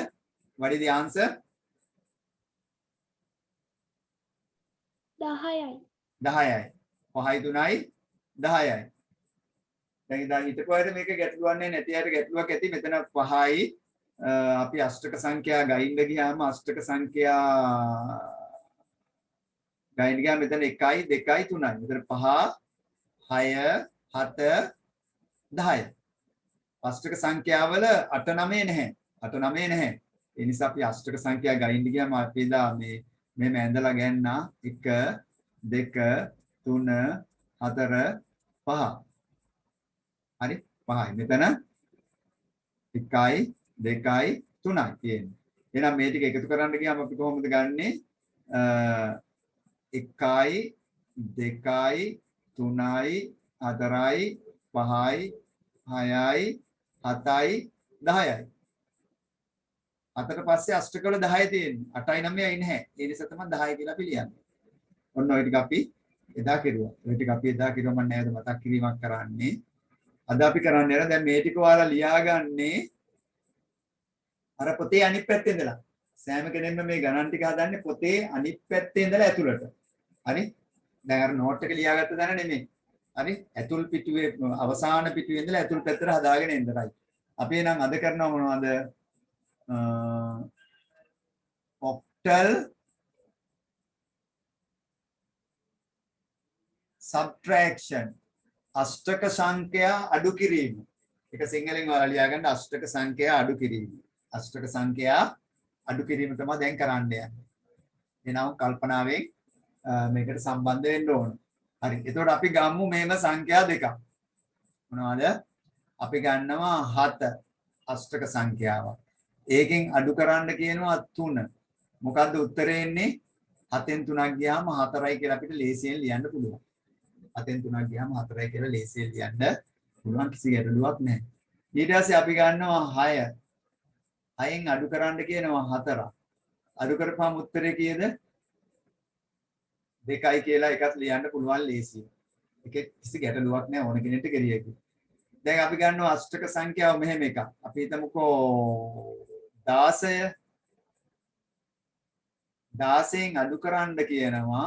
what is the answer? 10යි. 10යි. 5යි 3යි 10යි. දැන් ඉතින් හිතපුවාට මේක ගැටලුවක් නැති අයට ගැටලුවක් ඇති. මෙතන 5යි අපි අෂ්ටක සංඛ්‍යා ගයින්න ගියාම අෂ්ටක සංඛ්‍යා ගයින්න ගියාම මෙතන 1යි 2යි 3යි. මෙතන 5 6 7 10යි. අෂ්ටක සංඛ්‍යාවල 8 9 නැහැ. 8 9 නැහැ. ඒ නිසා අපි අෂ්ටක සංඛ්‍යා ගයින්න ගියාම අපි දා මේ ඇඳලා ගන්නා 1 2 3 4 5. හරි 5යි. මෙතන 1යි 2යි 3යි තියෙන්නේ. එහෙනම් මේ ටික එකතු කරන්න ගියාම අපි කොහොමද ගන්නෙ? 1යි 2යි 3යි 4යි 5යි 6යි 7යි 10යි. 4ට පස්සේ අෂ්ටක වල 10 තියෙන්නේ. 8යි 9යි නැහැ. ඒ නිසා තමයි 10 කියලා අපි ලියන්නේ. ඔන්න ඔය ටික අපි එදා කෙරුවා. ඔය ටික අපි එදා කෙරුවා මම නෑද මතක් කිරීමක් කරන්නේ. අද අපි කරන්න යන දැන් මේ ටික ඔයාලා ලියාගන්නේ අර පොතේ අනිත් පැත්තේ ඉඳලා. සෑම කෙනෙක්ම මේ ගණන් ටික හදන්නේ පොතේ අනිත් පැත්තේ ඉඳලා ඇතුළට. හරි? දැන් අර නෝට් එක ලියාගත්ත දන නෙමෙයි. හරි? ඇතුල් පිටුවේ අවසාන පිටුවේ ඉඳලා ඇතුල් පැත්තට හදාගෙන එන්නයි. අපි එහෙනම් අද කරනවා මොනවද? octal subtraction අෂ්ටක සංඛ්‍යා අඩු කිරීම. ඒක සිංහලෙන් ඔයාලා ලියාගන්න අෂ්ටක සංඛ්‍යා අඩු කිරීම. අෂ්ටක සංඛ්‍යා අඩු කිරීම තමයි දැන් කරන්න යන්නේ. එනවා කල්පනාවෙන් මේකට සම්බන්ධ වෙන්න ඕන. හරි. එතකොට අපි ගමු මේම සංඛ්‍යා දෙකක්. මොනවද? අපි ගන්නවා 7 අෂ්ටක සංඛ්‍යාවක්. ඒකෙන් අඩු කරන්න කියනවා 3. මොකද්ද උත්තරේ එන්නේ? 7න් 3ක් ගියාම 4යි කියලා අපිට ලේසියෙන් ලියන්න පුළුවන්. 7න් 3ක් ගියාම 4යි කියලා ලේසියෙන් ලියන්න පුළුවන් කිසි ගැටලුවක් නැහැ. ඊට පස්සේ අපි ගන්නවා 6. 6න් අඩු කරන්න කියනවා 4. අඩු කරපුවාම උත්තරේ කීයද? 2යි කියලා එකක් ලියන්න පුළුවන් ලේසියෙන්. ඒකේ කිසි ගැටලුවක් නැහැ ඕන කෙනෙක්ට ගෙරිය හැකියි. දැන් අපි ගන්නවා අෂ්ටක සංඛ්‍යාව මෙහෙම එකක්. අපි හිතමුකෝ 16 16න් අඩු කරන්න කියනවා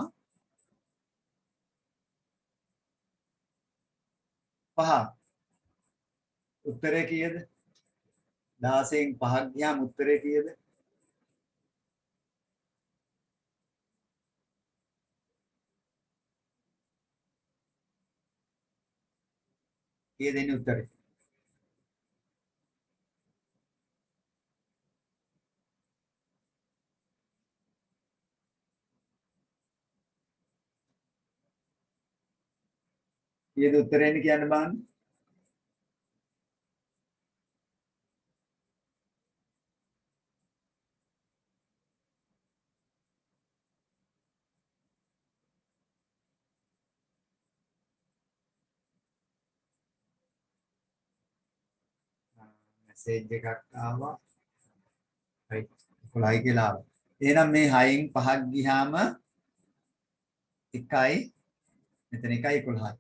5. උත්තරේ කීයද? 16න් 5ක් ගියාම උත්තරේ කීයද? කීයද එන්නේ උත්තරේ? කීයද උත්තරේ එන්නේ කියන්න බලන්න. මැසේජ් එකක් ආවා. right 11යි කියලා ආවා. එහෙනම් මේ 6න් 5ක් ගියාම 1යි මෙතන 1යි 11යි.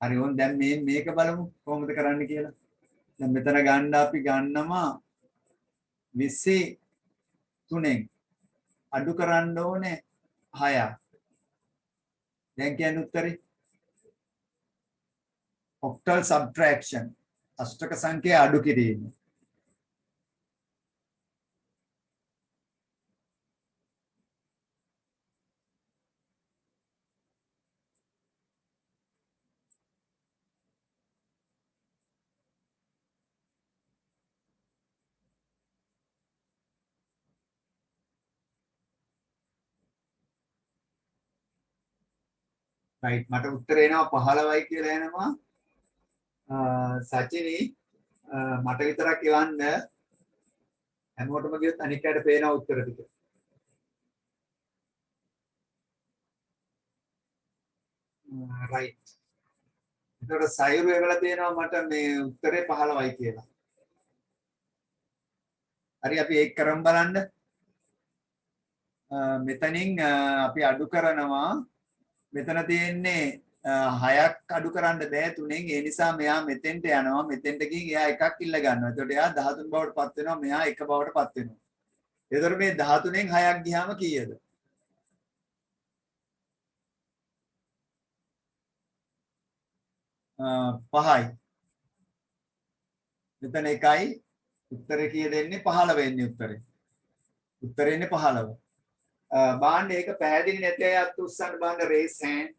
හරි ඕන් දැන් මේක බලමු කොහොමද කරන්න කියලා. දැන් මෙතන ගන්න අපි ගන්නවා 23න් අඩු කරන්න ඕනේ 6ක්. දැන් කියන්නේ උත්තරේ octal subtraction අෂ්ටක සංඛ්‍යා අඩු කිරීම. right මට උත්තරේ එනවා 15යි කියලා එනවා. සචිනි මට විතරක් එවන්න හැමෝටම ගියොත් අනික් අයට පේන උත්තර ටික. right. ඒතකොට සයුරු එවලා තියෙනවා මට මේ උත්තරේ 15යි කියලා. හරි අපි ඒක කරමු බලන්න. මෙතනින් අපි අඩු කරනවා මෙතන තියෙන්නේ 6ක් අඩු කරන්න බෑ 3න් ඒ නිසා මෙයා මෙතෙන්ට යනවා මෙතෙන්ට ගිහින් එයා එකක් ඉල්ල ගන්නවා. එතකොට එයා 13 බවට පත් වෙනවා මෙයා 1 බවට පත් වෙනවා. එතකොට මේ 13න් 6ක් ගියාම කීයද? පහයි. මෙතන 1යි උත්තරේ කීයද එන්නේ 15 වෙන්නේ උත්තරේ. උත්තරේ එන්නේ 15. බාන්න ඒක පැහැදිලි නැති අය අත් උස්සන්න බාන්න raise hand.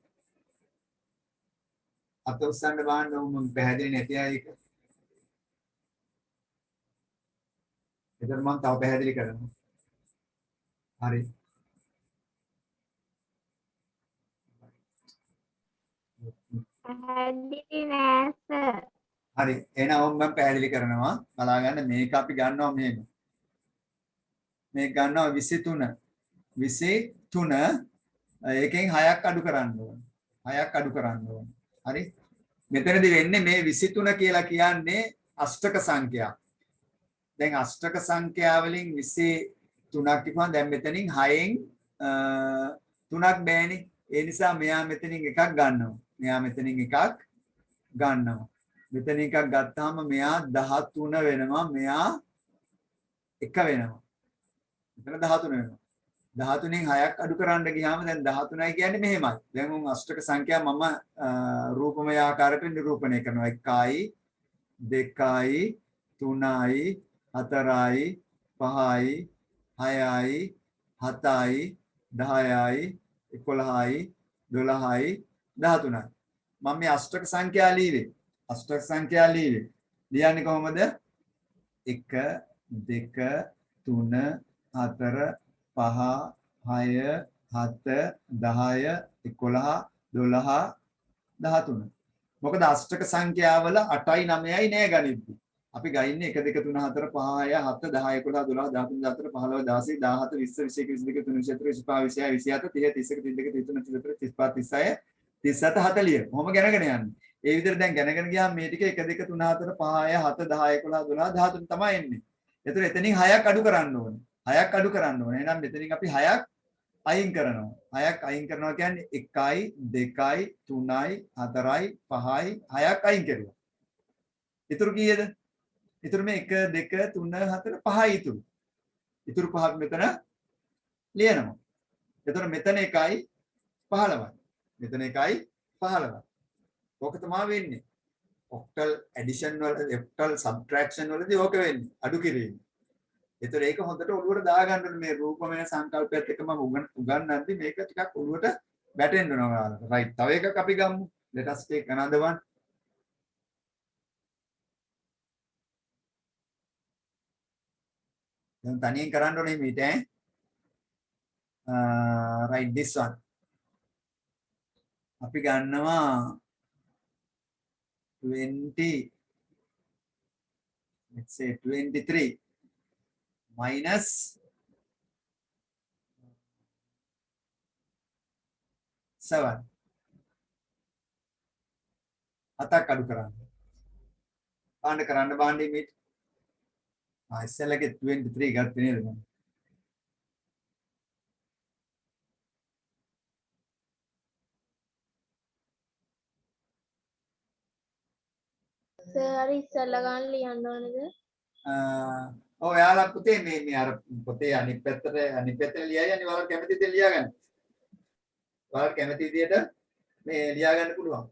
අත උස්සන්න බාන්න උන් පැහැදිලි නැති අය ඒක. එතන මම තව පැහැදිලි කරනවා. හරි. පැහැදිලි නෑ සර්. හරි. එහෙනම් මම පැහැදිලි කරනවා. බලා ගන්න මේක අපි ගන්නවා මෙහෙම. මේක ගන්නවා 23. 23 එකෙන් 6ක් අඩු කරන්න ඕන. 6ක් අඩු කරන්න ඕන. හරි? මෙතනදී වෙන්නේ මේ 23 කියලා කියන්නේ අෂ්ටක සංඛ්‍යාවක්. දැන් අෂ්ටක සංඛ්‍යා වලින් 23ක් කිව්වම දැන් මෙතනින් 6න් 3ක් බෑනේ. ඒ නිසා මෙයා මෙතනින් එකක් ගන්නවා. මෙයා මෙතනින් එකක් ගන්නවා. මෙතන එකක් ගත්තාම මෙයා 13 වෙනවා. මෙයා 1 වෙනවා. මෙතන 13 වෙනවා. 13න් 6ක් අඩු කරන්න ගියාම දැන් 13යි කියන්නේ මෙහෙමයි. දැන් උන් අෂ්ටක සංඛ්‍යා මම රූපමය ආකාරයට නිරූපණය කරනවා. 1යි 2යි 3යි 4යි 5යි 6යි 7යි 10යි 11යි 12යි 13යි. මම මේ අෂ්ටක සංඛ්‍යා ලියවේ. අෂ්ටක සංඛ්‍යා ලියවේ. ලියන්නේ කොහොමද? 1 2 3 4 5 6 7 10 11 12 13. මොකද අෂ්ටක සංඛ්‍යාවල 8යි 9යි නෑ ගනිද්දි. අපි ගයින්නේ 1 2 3 4 5 6 7 10 11 12 13 14 15 16 17 21 22 23 24 25 26 27 30 31 32 33 34 35 37 40. කොහොම ගණනගෙන යන්නේ. ඒ විදිහට දැන් ගණනගෙන ගියාම මේ ටික 1 2 3 4 5 6 7 10 11 12 13 තමයි එන්නේ. ඒතර එතනින් 6ක් අඩු කරන්න ඕනේ. 6ක් අඩු කරන්න ඕනේ. එහෙනම් මෙතනින් අපි 6ක් අයින් කරනවා. 6ක් අයින් කරනවා කියන්නේ 1යි 2යි 3යි 4යි 5යි 6ක් අයින් කරුවා. ඊටු කීයද? ඊටු මේ 1 2 3 4 5යි ඊටු. ඊටු පහක් මෙතන ලියනවා. එතකොට මෙතන 1යි 15යි. මෙතන 1යි 15යි. ඕක තමයි වෙන්නේ. ඔක්ටල් ඇඩිෂන් වල ඔක්ටල් සබ්ට්‍රැක්ෂන් වලදී ඕක වෙන්නේ. අඩු කිරීම. ඒතර ඒක හොඳට ඔළුවට දාගන්න ඕනේ මේ රූපමය සංකල්පයත් එක්ක මම උගන්වද්දි මේක ටිකක් ඔළුවට වැටෙන්න ඕන ඔයාලට. රයිට්. තව එකක් අපි ගමු. let us take another one. දැන් තනියෙන් කරන්න ඕනේ මේක ඈ. right this one. අපි ගන්නවා 20 let's say 23 minus 7 අතක් අඩු කරන්න. කරන්න බාන්නේ මේ ඉස්සෙල්ලගේ 23 ගත්තේ නේද මම? සර් ඉස්සෙල්ලා ගන්න ලියන්න ඕනේද? ඔව් යාළුවා පුතේ මේ අර පොතේ අනිත් පැත්තට ලියයි යන්නේ ඔයාලා කැමති විදිහට ලියා ගන්න. ඔයාලා කැමති විදිහට මේ ලියා ගන්න පුළුවන්.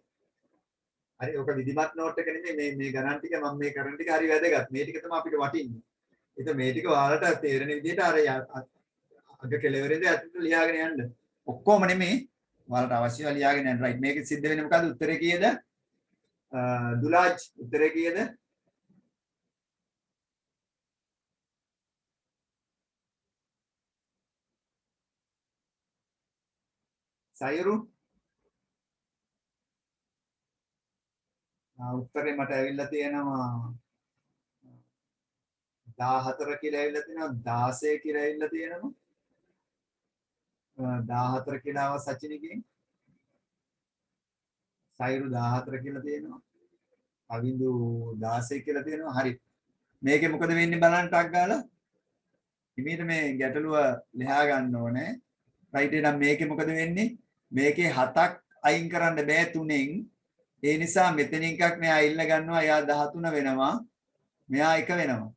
හරි ඔක විධිමත් නෝට් එක නෙමෙයි මේ ගණන් ටික මම මේ කරන ටික හරි වැදගත්. මේ ටික තමයි අපිට වටින්නේ. ඒක මේ ටික ඔයාලට තේරෙන විදිහට අර අග කෙලවරේදී අතට ලියාගෙන යන්න. ඔක්කොම නෙමෙයි ඔයාලට අවශ්‍යව ලියාගෙන යන්න. රයිට් මේකෙ සිද්ධ වෙන්නේ මොකද්ද? උත්තරේ කීයද? දුලාජ් උත්තරේ කීයද? සයරු උත්තරේ මට ඇවිල්ලා තියෙනවා 14 කියලා ඇවිල්ලා තියෙනවා 16 කියලා ඇවිල්ලා තියෙනවා 14 කියලා ආව සචිනගෙන් සයරු 14 කියලා තියෙනවා අවිඳු 16 කියලා තියෙනවා හරි මේකේ මොකද වෙන්නේ බලන්න ටක් ගාලා ඉමීට මේ ගැටලුව ලියා ගන්න ඕනේ රයිට් එහෙනම් මේකේ මොකද වෙන්නේ මේකේ 7ක් අයින් කරන්න බෑ 3ෙන් ඒ නිසා මෙතන එකක් මෙයා ඉල්ල ගන්නවා එයා 13 වෙනවා මෙයා 1 වෙනවා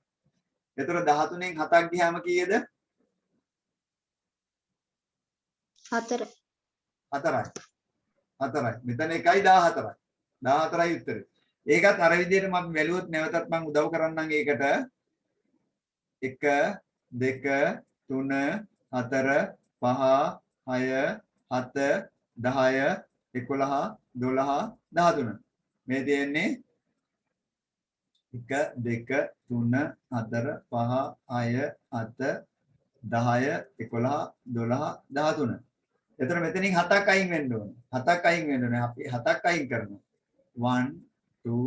එතකොට 13න් 7ක් ගියාම කීයද 4 4යි මෙතන 1යි 14යි 14යි උත්තරේ ඒකත් අර විදිහට මම වැළුවොත් නැවතත් මම උදව් කරන්නම් ඒකට 1 2 3 4 5 6 7 10 11 12 13 මේ තියෙන්නේ 1 2 3 4 5 6 7 10 11 12 13 එතන මෙතනින් 7ක් අයින් වෙන්න ඕනේ 7ක් අයින් වෙන්න ඕනේ අපි 7ක් අයින් කරනවා 1 2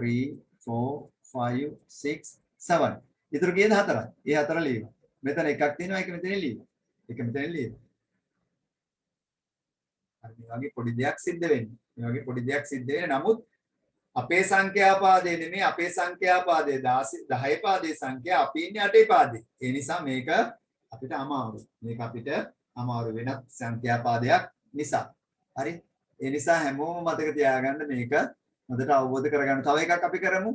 3 4 5 6 7 ඊටර කීයද 4යි ඒ 4 ලියනවා මෙතන එකක් තියෙනවා ඒක මෙතන ලියනවා ඒක මෙතන ලියනවා හරි මේ වගේ පොඩි දෙයක් සිද්ධ වෙන්නේ. මේ වගේ පොඩි දෙයක් සිද්ධ වෙන්නේ නමුත් අපේ සංඛ්‍යාපාදේ නෙමෙයි අපේ සංඛ්‍යාපාදේ 10 පාදේ සංඛ්‍යා අපි ඉන්නේ 8 පාදේ. ඒ නිසා මේක අපිට අමාරු. මේක අපිට අමාරු වෙනත් සංඛ්‍යාපාදයක් නිසා. හරි? ඒ නිසා හැමෝම මතක තියාගන්න මේක හොඳට අවබෝධ කරගන්න. තව එකක් අපි කරමු.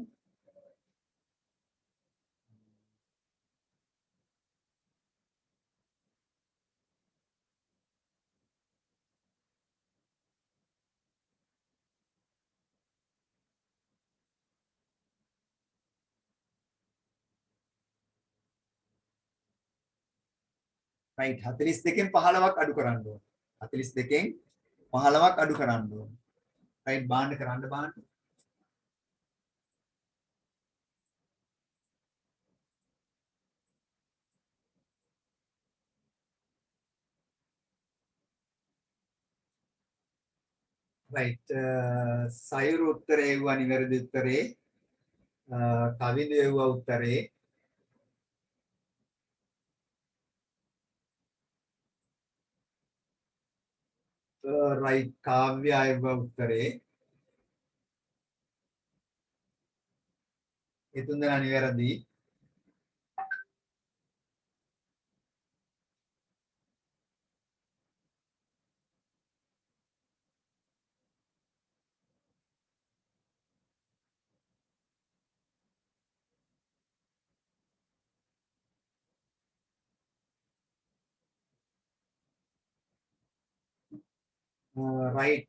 right 42කින් 15ක් අඩු කරන්න ඕන. 42කින් 15ක් අඩු කරන්න ඕන. right බාන්න කරන්න බාන්න. right සයුරු උත්තරේ එවුවා නිවැරදි උත්තරේ. කවිඳු එවුවා උත්තරේ. right කාව්‍ය එවුවා උත්තරේ. ඒ තුන්දෙනා නිවැරදි. right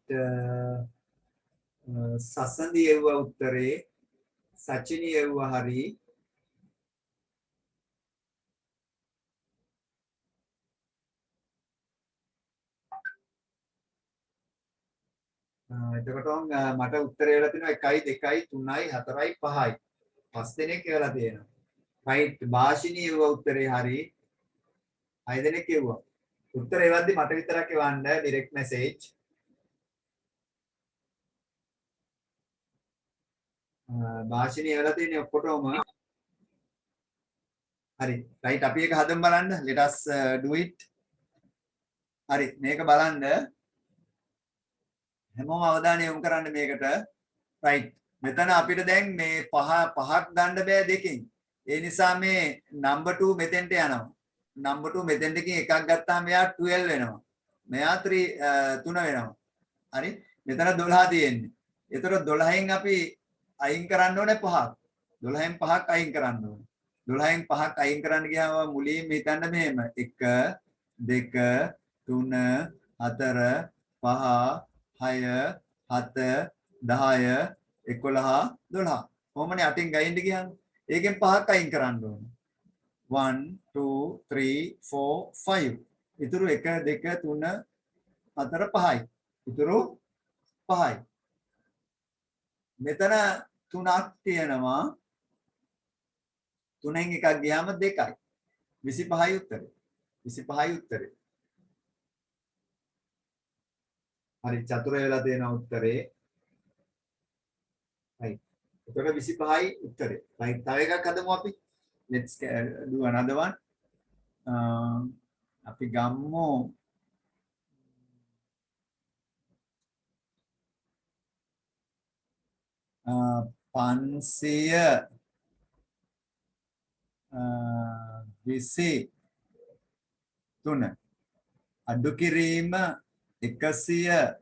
සසන්දි එවුවා උත්තරේ. සචිනි එවුවා හරි. එතකොට මට උත්තරය වෙලා තියෙනවා 1 2 3 4 5යි. 5 දෙනෙක් කියලා තියෙනවා. right භාෂිනී එවුවා උත්තරේ හරි. 6 දෙනෙක් එවුවා. උත්තර එවද්දි මට විතරක් එවන්න direct message. භාෂිනී එවලා තියෙන්නේ ඔක්කොටම. හරි. right අපි එක හදමු බලන්න. let us do it. හරි මේක බලන්න. හැමෝම අවධානය යොමු කරන්න මේකට. right මෙතන අපිට දැන් මේ පහක් ගන්න බෑ දෙකෙන්. ඒ නිසා මේ number 2 මෙතෙන්ට යනවා. number 2 මෙතෙන්ට එකක් ගත්තාම මෙයා 12 වෙනවා. මෙයා 3 වෙනවා. හරි මෙතන 12 තියෙන්නේ. ඒතර 12න් අපි අයින් කරන්න ඕනේ 5ක්. 12න් 5ක් අයින් කරන්න ඕනේ. 12න් 5ක් අයින් කරන්න ගියාම මුලින්ම හිතන්න මෙහෙම 1 2 3 4 5 6 7 10 11 12. කොහොමනේ 8න් ගයින්ද ගියාම ඒකෙන් 5ක් අයින් කරන්න ඕනේ. 1 2 3 4 5. ඉතුරු 1 2 3 4 5යි. ඉතුරු 5යි. මෙතන 3ක් තියෙනවා. 3න් එකක් ගියාම 2යි. 25යි උත්තරේ. 25යි උත්තරේ. හරි චතුරය වෙලා තියෙන උත්තරේ. right. එතකොට 25යි උත්තරේ. right. තව එකක් හදමු අපි. let's do another one. අපි ගම්මු 523 අඩු කිරීම 135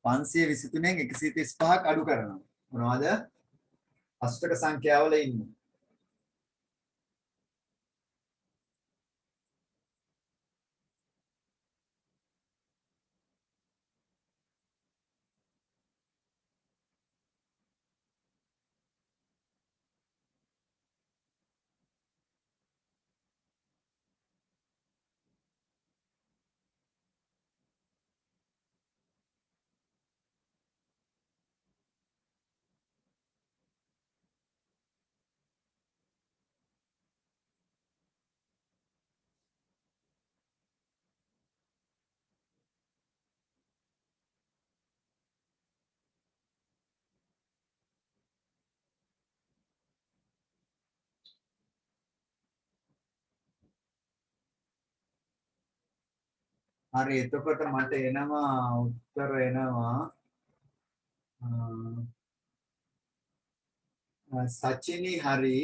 523න් 135ක් අඩු කරනවා. මොනවද? අෂ්ටක සංඛ්‍යාවල ඉන්නේ. හරි එතකොට මට එනවා උත්තර එනවා සචිනි හරි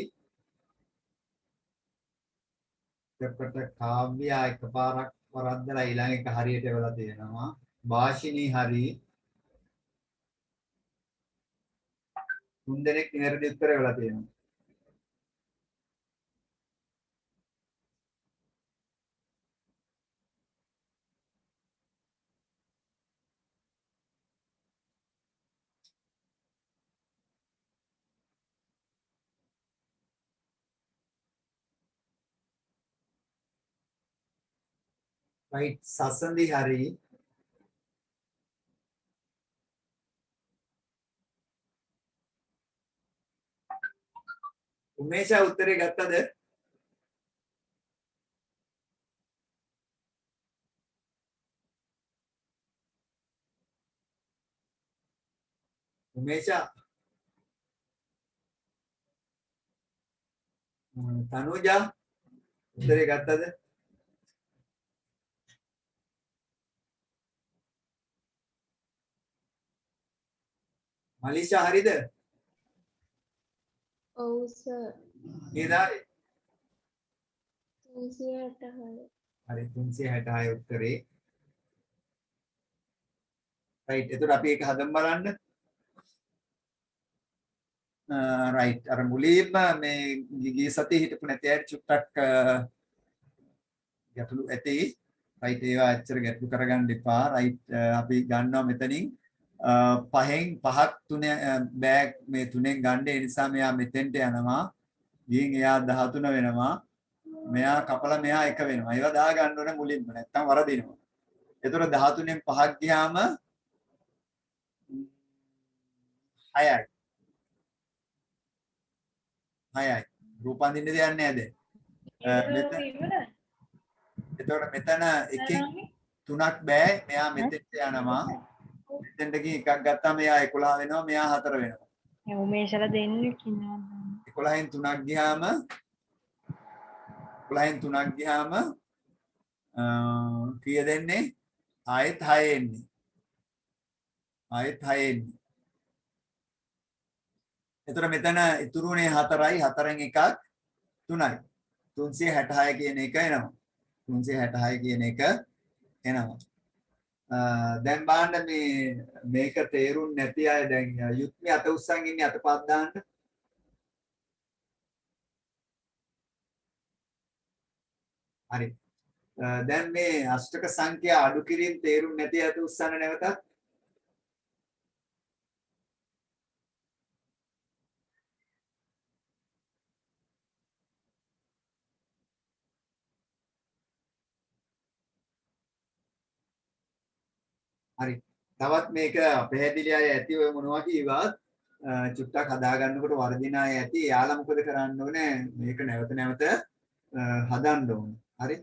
එතකොට කාව්‍ය එකපාරක් වරද්දලා ඊළඟ එක හරියට වෙලා තියෙනවා වාෂිනී හරි තුන් දෙනෙක් නිවැරදි උත්තර වෙලා තියෙනවා right සසන්දි හරි උමේෂා උත්තරේ ගත්තද උමේෂා තනුජා උත්තරේ ගත්තද මලිෂා හරිද ඔව් සර් නේද හරි 366 හරි 366 උත්තරේ right එතකොට අපි ඒක හදමු බලන්න right අර මුලින්ම මේ ගිය සතියේ හිටපු නැති අය චුට්ටක් ගැටලු ඇති right ඒවා ඇත්තට ගැටලු කරගන්න එපා right අපි ගන්නවා මෙතනින් පහෙන් පහක් තුනේ බෑග් මේ තුනෙන් ගන්න ඒ නිසා මෙයා මෙතෙන්ට යනවා ගිහින් එයා 13 වෙනවා මෙයා කපලා මෙයා 1 වෙනවා ඒවා දා ගන්න ඕනේ මුලින්ම නැත්තම් වරදිනවා එතකොට 13න් 5ක් ගියාම 6යි 6යි රූපන්දින්න දෙයක් නෑ දැන් එතකොට මෙතන එකෙන් 3ක් බෑ මෙයා මෙතෙන්ට යනවා මෙතෙන්ට ගිහින් එකක් ගත්තාම මෙයා 11 වෙනවා මෙයා 4 වෙනවා උමේෂලා දෙන්නෙක් ඉන්නවා 11න් 3ක් ගියාම 11න් 3ක් ගියාම කීය දෙන්නේ ආයෙත් 6 එන්නේ ආයෙත් 6 එන්නේ එතකොට මෙතන ඉතුරුනේ 4යි 4න් එකක් 3යි 366 කියන එක එනවා 366 කියන එක එනවා දැන් බලන්න මේක තේරුම් නැති අය දැන් යුක්මි අත උස්සන් ඉන්නේ අතපත් දාන්න හරි දැන් මේ අෂ්ටක සංඛ්‍යා අඩු කිරීම තේරුම් නැති අත උස්සන්න නැවතත් හරි තවත් මේක පැහැදිලි අය ඇති ඔය මොනවා කීවත් චුට්ටක් හදා ගන්නකොට වර්ධින අය ඇති යාලා මොකද කරන්න ඕනේ මේක නැවත නැවත හදන්න ඕනේ හරි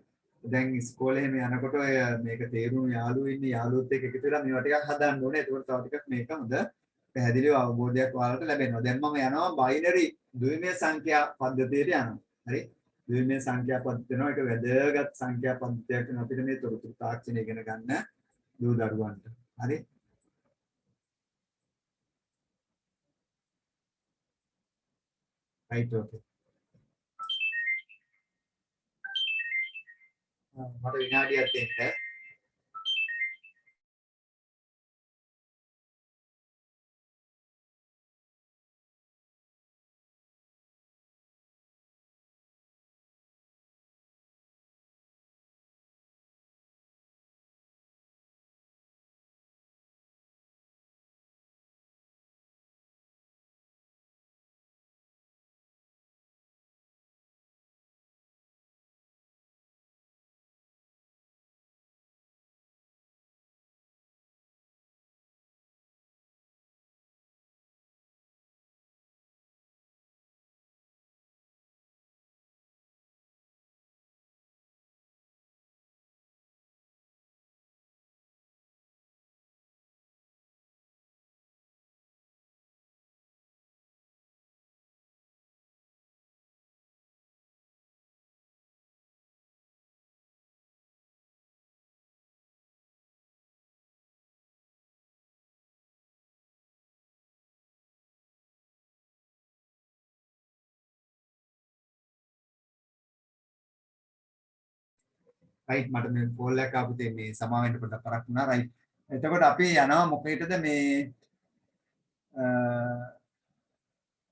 දැන් ඉස්කෝලේ එහෙම යනකොට ඔය මේක තේරුම් යාළුවෝ ඉන්නේ යාළුවොත් එක්ක එකතු වෙලා මේවා ටිකක් හදන්න ඕනේ ඒකට තව ටිකක් මේක හොඳ පැහැදිලිව අවබෝධයක් ඔයාලට ලැබෙනවා දැන් මම යනවා බයිනරි ද්විමය සංඛ්‍යා පද්ධතියට යනවා හරි ද්විමය සංඛ්‍යා පද්ධතිය නෝ ඒක වැදගත් සංඛ්‍යා පද්ධතියක් වෙන අපිට මේ තොරතුරු තාක්ෂණය ඉගෙන ගන්න දූ දරුවන්ට හරි right okay මට විනාඩියක් දෙන්න රයිට් මට මේ කෝල් එකක් ආපු තේ මේ සමාවෙන්න පොඩ්ඩක් කරක් වුණා රයිට්. එතකොට අපි යනවා මොකේටද මේ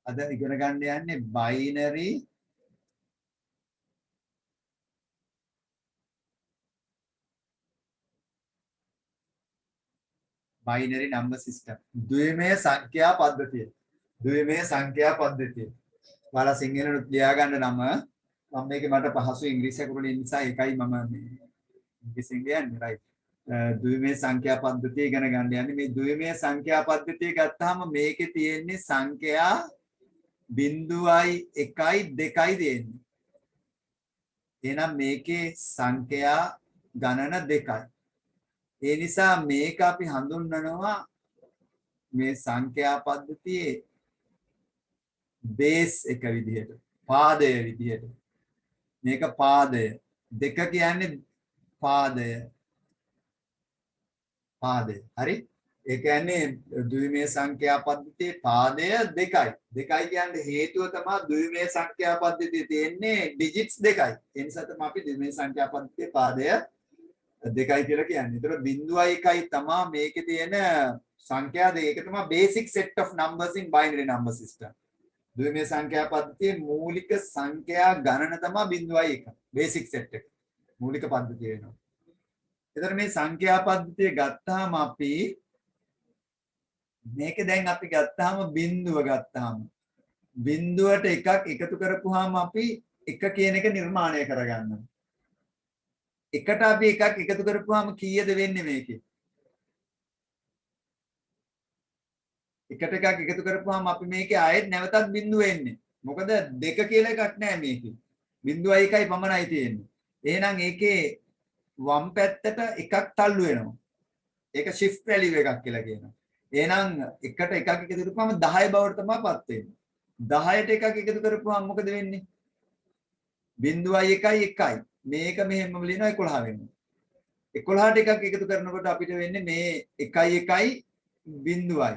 අද ඉගෙන ගන්න යන්නේ බයිනරි නම්බර් සිස්ටම්. ද්විමේය සංඛ්‍යා පද්ධතිය. ද්විමේය සංඛ්‍යා පද්ධතිය. ඔයාලා සිංහලෙන් ලියා ගන්න නම මම මේකේ මට පහසු ඉංග්‍රීසි අකුරු නිසා ඒකයි මම මේ ඉංග්‍රීසියෙන් කියන්නේ රයිට්. ද්විමේය සංඛ්‍යා පද්ධතිය ඉගෙන ගන්න යන්නේ. මේ ද්විමේය සංඛ්‍යා පද්ධතිය ගත්තාම මේකේ තියෙන්නේ සංඛ්‍යා 0යි 1යි 2යි දෙන්නේ. එහෙනම් මේකේ සංඛ්‍යා ගණන 2යි. ඒ නිසා මේක අපි හඳුන්වනවා මේ සංඛ්‍යා පද්ධතියේ බේස් එක විදිහට, පාදය විදිහට. මේක පාදය. 2 කියන්නේ පාදය. පාදය. හරි? ඒ කියන්නේ ද්විමේය සංඛ්‍යා පද්ධතියේ පාදය 2යි. 2යි කියන්නේ හේතුව තමයි ද්විමේය සංඛ්‍යා පද්ධතියේ තියෙන්නේ ඩිජිට්ස් 2යි. ඒ නිසා තමයි අපි ද්විමේය සංඛ්‍යා පද්ධතියේ පාදය 2යි කියලා කියන්නේ. ඒතර 0.1යි තමයි මේකේ තියෙන සංඛ්‍යා දෙක. ඒක තමයි basic set of numbers in binary number system. ද්විමේය සංඛ්‍යා පද්ධතියේ මූලික සංඛ්‍යා ගණන තමයි 0.1. basic set එක. මූලික පද්ධතිය වෙනවා. ඒතර මේ සංඛ්‍යා පද්ධතිය ගත්තාම අපි මේක දැන් අපි ගත්තාම බිඳුව ගත්තාම බිඳුවට එකක් එකතු කරපුවාම අපි එක කියන එක නිර්මාණය කරගන්නවා. එකට අපි එකක් එකතු කරපුවාම කීයද වෙන්නේ මේකේ? එකට එකක් එකතු කරපුවාම අපි මේකේ ආයෙත් නැවතත් බිඳුව එන්නේ. මොකද දෙක කියලා එකක් නැහැ මේකේ. 0.1යි පමණයි තියෙන්නේ. එහෙනම් ඒකේ වම් පැත්තට එකක් තල්ලු වෙනවා. ඒක shift value එකක් කියලා කියනවා. එහෙනම් එකට එකක් එකතු කරපුවාම 10 බවට තමයිපත් වෙන්නේ. 10ට එකක් එකතු කරපුවාම මොකද වෙන්නේ? 0.1යි 1යි. මේක මෙහෙම ලියනවා 11 වෙනවා. 11ට එකක් එකතු කරනකොට අපිට වෙන්නේ මේ 1යි 1යි 0යි.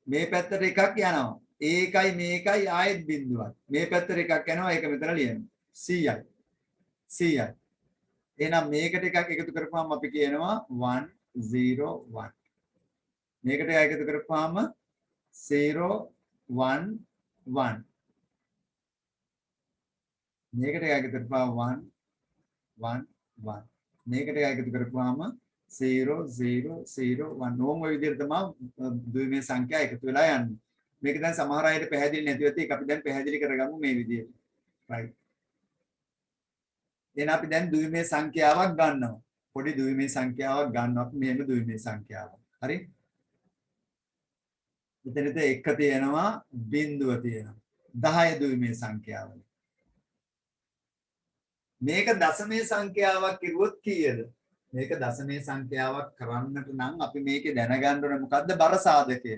මේ පැත්තට එකක් යනවා. ඒකයි මේකයි ආයෙත් 0යි. මේ පැත්තට එකක් යනවා ඒක මෙතන ලියනවා. 100යි. 100යි. එහෙනම් මේකට එකක් එකතු කරපුවාම අපි කියනවා 101. මේකට එකක් එකතු කරපුවාම 011. මේකට එකක් එකතු කරපුවාම 111. මේකට එකක් එකතු කරපුවාම 0001. ඕම ඔය විදිහට තමයි ද්විමේය සංඛ්‍යා එකතු වෙලා යන්නේ. මේක දැන් සමහර අයට පැහැදිලි නැති වෙත් ඒක අපි දැන් පැහැදිලි කරගමු මේ විදිහට. right. එහෙනම් අපි දැන් ද්විමේය සංඛ්‍යාවක් ගන්නවා. පොඩි ද්විමේය සංඛ්‍යාවක් ගන්නවා. අපි මෙහෙම ද්විමේය සංඛ්‍යාවක්. හරි? මෙතනට 1 තියෙනවා, බිඳුව තියෙනවා. 10 ද්විමේය සංඛ්‍යාවල. මේක දශමයේ සංඛ්‍යාවක් කිරුවොත් කීයද? මේක දශමයේ සංඛ්‍යාවක් කරන්නට නම් අපි මේකේ දැනගන්න ඕනේ මොකද්ද බර සාධකය.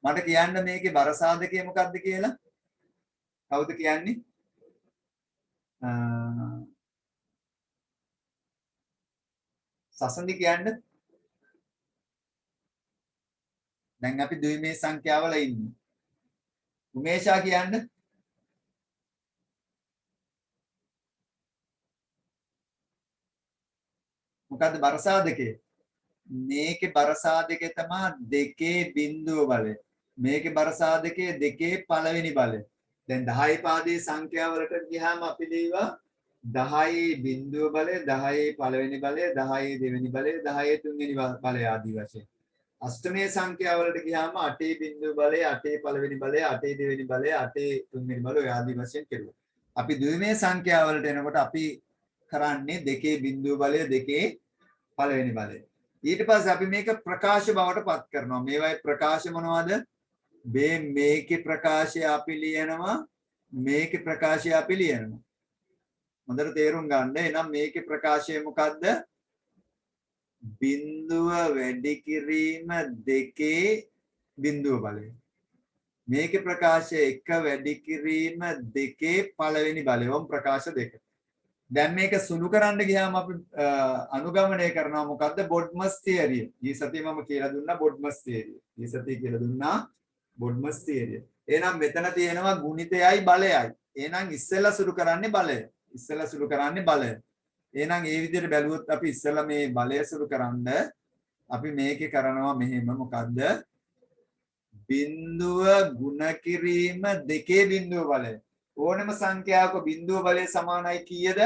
මට කියන්න මේකේ බර සාධකය මොකද්ද කියලා? කවුද කියන්නේ? සසන්දි කියන්නේ? දැන් අපි ද්විමේය සංඛ්‍යාවල ඉන්නේ. උමේෂා කියන්නේ? මොකද්ද බර සාධකය? මේකේ බර සාධකය තමයි 2 බිඳුව බලය. මේකේ බර සාධකය 2 පළවෙනි බලය. දැන් 10 පාදයේ සංඛ්‍යාවලට ගියාම අපි ලියවා 10 බිඳුව බලය, 10 පළවෙනි බලය, 10 දෙවෙනි බලය, 10 තුන්වෙනි බලය ආදී වශයෙන්. අෂ්ටමයේ සංඛ්‍යාවලට ගියාම 8 බිඳුව බලය, 8 පළවෙනි බලය, 8 දෙවෙනි බලය, 8 තුන්වෙනි බලය ආදී වශයෙන් කෙරුවා. අපි ද්විමේය සංඛ්‍යාවලට එනකොට අපි කරන්නේ 2 බිඳුව බලය, 2 පළවෙනි බලය. ඊට පස්සේ අපි මේක ප්‍රකාශ බවට පත් කරනවා. මේවායේ ප්‍රකාශ මොනවද? මේකේ ප්‍රකාශය අපි ලියනවා, මේකේ ප්‍රකාශය අපි ලියනවා. හොඳට තේරුම් ගන්න. එහෙනම් මේකේ ප්‍රකාශය මොකද්ද? බිඳුව වැඩි කිරීම 2 බිඳුව බලය. මේකේ ප්‍රකාශය 1 වැඩි කිරීම 2 පළවෙනි බලය. වම් ප්‍රකාශ දෙක. දැන් මේක සුළු කරන්න ගියාම අපි අනුගමනය කරනවා මොකද්ද? බොඩ්මස් තියරිය. ඊ සතියේ මම කියලා දුන්නා බොඩ්මස් තියරිය. ඊ සතියේ කියලා දුන්නා බොඩ්මස් තියරිය. එහෙනම් මෙතන තියෙනවා ගුණිතයයි බලයයි. එහෙනම් ඉස්සෙල්ලා සුළු කරන්නේ බලය. ඉස්සෙල්ලා සුළු කරන්නේ බලය. එහෙනම් මේ විදිහට බැලුවොත් අපි ඉස්සෙල්ලා මේ බලය සුළු කරන්න අපි මේකේ කරනවා මෙහෙම මොකද්ද? බිඳුව ගුණ කිරීම දෙකේ බිඳුව බලය. ඕනම සංඛ්‍යාවක බිඳුව බලය සමානයි කීයද?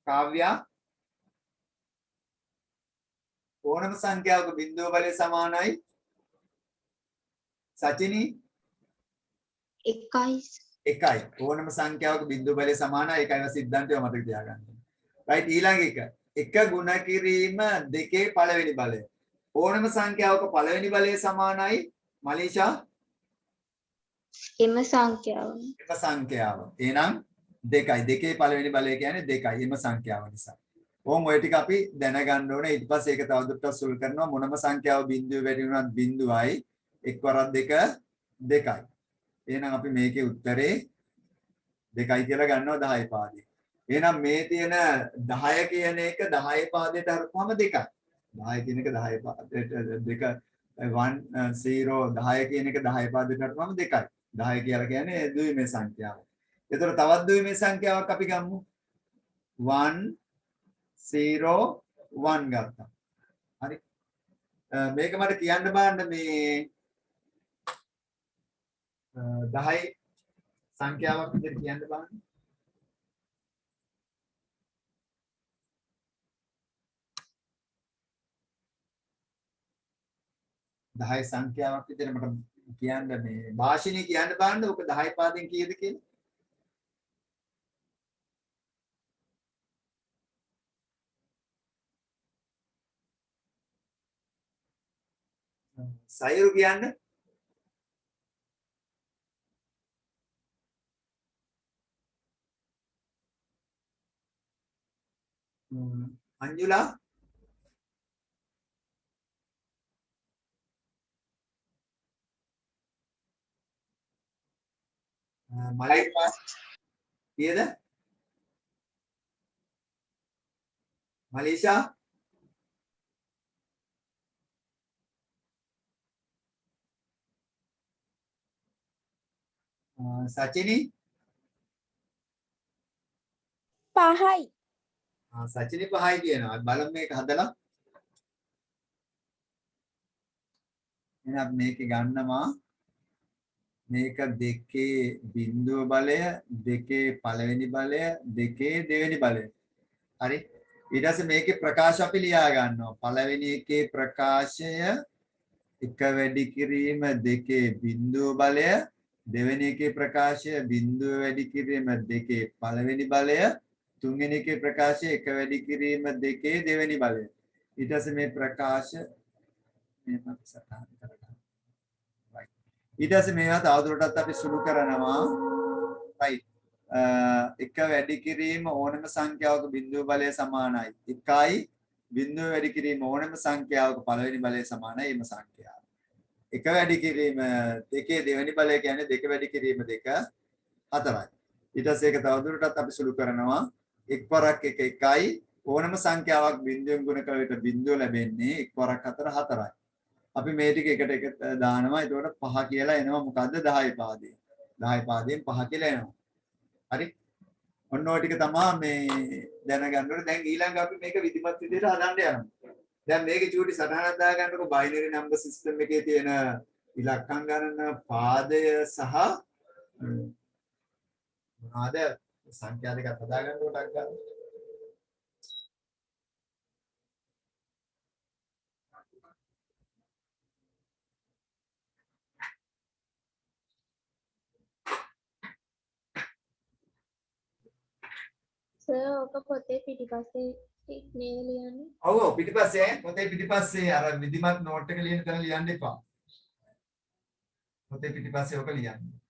කාව්‍යා ඕනම සංඛ්‍යාවක බිඳුව බලය සමානයි සචිනී 1යි. එකයි. ඕනම සංඛ්‍යාවක බිඳුව බලය සමානයි ඒකයි සිද්ධාන්තය මතක තියාගන්න. right ඊළඟ එක. එක ගුණ කිරීම දෙකේ පළවෙනි බලය. ඕනම සංඛ්‍යාවක පළවෙනි බලය සමානයි මලීෂා එම සංඛ්‍යාව. එම සංඛ්‍යාව. එහෙනම් දෙකයි. දෙකේ පළවෙනි බලය කියන්නේ දෙකයි. එම සංඛ්‍යාව නිසා. ඕම් ඔය ටික අපි දැනගන්න ඕනේ. ඊට පස්සේ ඒක තවදුරටත් සුළු කරනවා මොනම සංඛ්‍යාව බිඳුව වැඩි වුණත් බිඳුවයි එක් වරක් දෙක දෙකයි. එහෙනම් අපි මේකේ උත්තරේ දෙකයි කියලා ගන්නවා 10 පාදේ. එහෙනම් මේ තියෙන 10 කියන එක 10 පාදයට හරපුවම දෙකයි. 10 කියන එක 10 පාදයට දෙක 1 0 10 කියන එක 10 පාදයට හරපුවම දෙකයි. 10 කියලා කියන්නේ ද්විමේ සංඛ්‍යාව. ඒතර තවත් ද්විමේ සංඛ්‍යාවක් අපි ගමු. 1 0 1 ගත්තා. හරි. මේක මට කියන්න බෑන්න මේ 10 සංඛ්‍යාවක් විදිහට කියන්න බෑන්න. 10 සංඛ්‍යාවක් විදිහට මට කියන්න මේ භාෂිනී කියන්න බෑන්න ඔක 10 පාදෙන් කීයද කියලා. සයුරු කියන්න අංජුලා මලයිකා කීයද මලීෂා සචිනි 5යි. සචිනි 5යි කියනවා. බලමු මේක හදලා. එහෙනම් මේක ගන්නවා මේක දෙකේ බිඳුව බලය දෙකේ පළවෙනි බලය දෙකේ දෙවෙනි බලය. හරි. ඊට පස්සේ මේකේ ප්‍රකාශ අපි ලියා ගන්නවා. පළවෙනි එකේ ප්‍රකාශය එක වැඩි කිරීම දෙකේ බිඳුව බලය දෙවෙනි එකේ ප්‍රකාශය බිඳුව වැඩි කිරීම දෙකේ පළවෙනි බලය තුන්වෙනි එකේ ප්‍රකාශය එක වැඩි කිරීම දෙකේ දෙවෙනි බලය. ඊට පස්සේ මේ ප්‍රකාශ මේක සටහන් කරගන්න. right. ඊට පස්සේ මේවා තවදුරටත් අපි සුළු කරනවා. right. එක වැඩි කිරීම ඕනම සංඛ්‍යාවක බිඳුව බලය සමානයි. එකයි බිඳුව වැඩි කිරීම ඕනම සංඛ්‍යාවක පළවෙනි බලය සමානයි එම සංඛ්‍යාව. එක වැඩි කිරීම දෙකේ දෙවෙනි බලය කියන්නේ දෙක වැඩි කිරීම දෙක හතරයි. ඊට පස්සේ ඒක තවදුරටත් අපි සුළු කරනවා. එක් වරක් එක එකයි ඕනම සංඛ්‍යාවක් බිඳුවෙන් ගුණ කළ විට බිඳුව ලැබෙන්නේ එක් වරක් හතර හතරයි. අපි මේ ටික එකට එක දානවා. එතකොට 5 කියලා එනවා මොකද්ද 10 පාදේ. 10 පාදයෙන් 5 කියලා එනවා. හරි. ඔන්න ඔය ටික තමයි මේ දැනගන්න ඕනේ. දැන් ඊළඟ අපි මේක විධිමත් විදිහට හදන්න යනවා. දැන් මේකේ චූටි සටහනක් දාගන්නකො බයිනරි නම්බර් සිස්ටම් එකේ තියෙන ඉලක්කම් ගණන පාදය සහ මොනවාද සංඛ්‍යා දෙකක් හදාගන්න කොටක් ගන්න. සර් ඔක පොතේ පිටිපස්සේ නේද ලියන්නේ? ඔව් පිටිපස්සේ පොතේ පිටිපස්සේ අර විධිමත් නෝට් එක ලියන තැන ලියන්න එපා. පොතේ පිටිපස්සේ ඔක ලියන්න.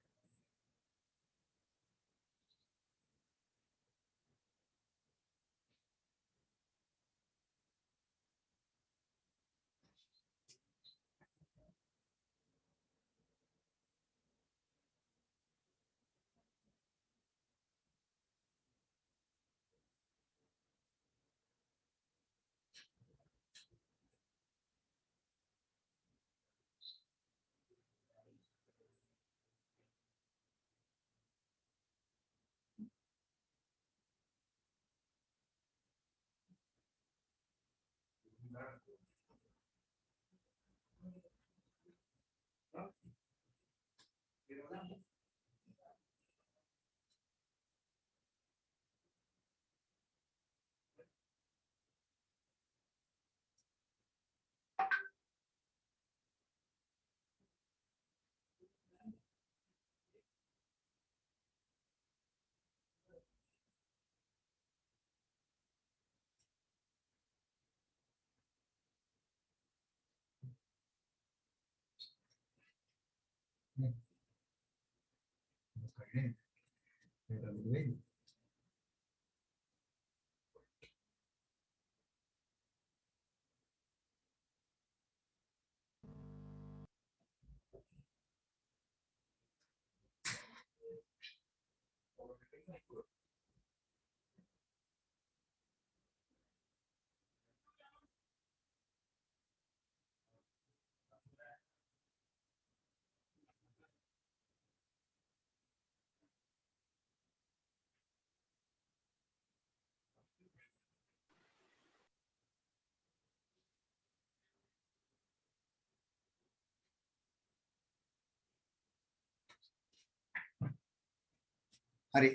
හරි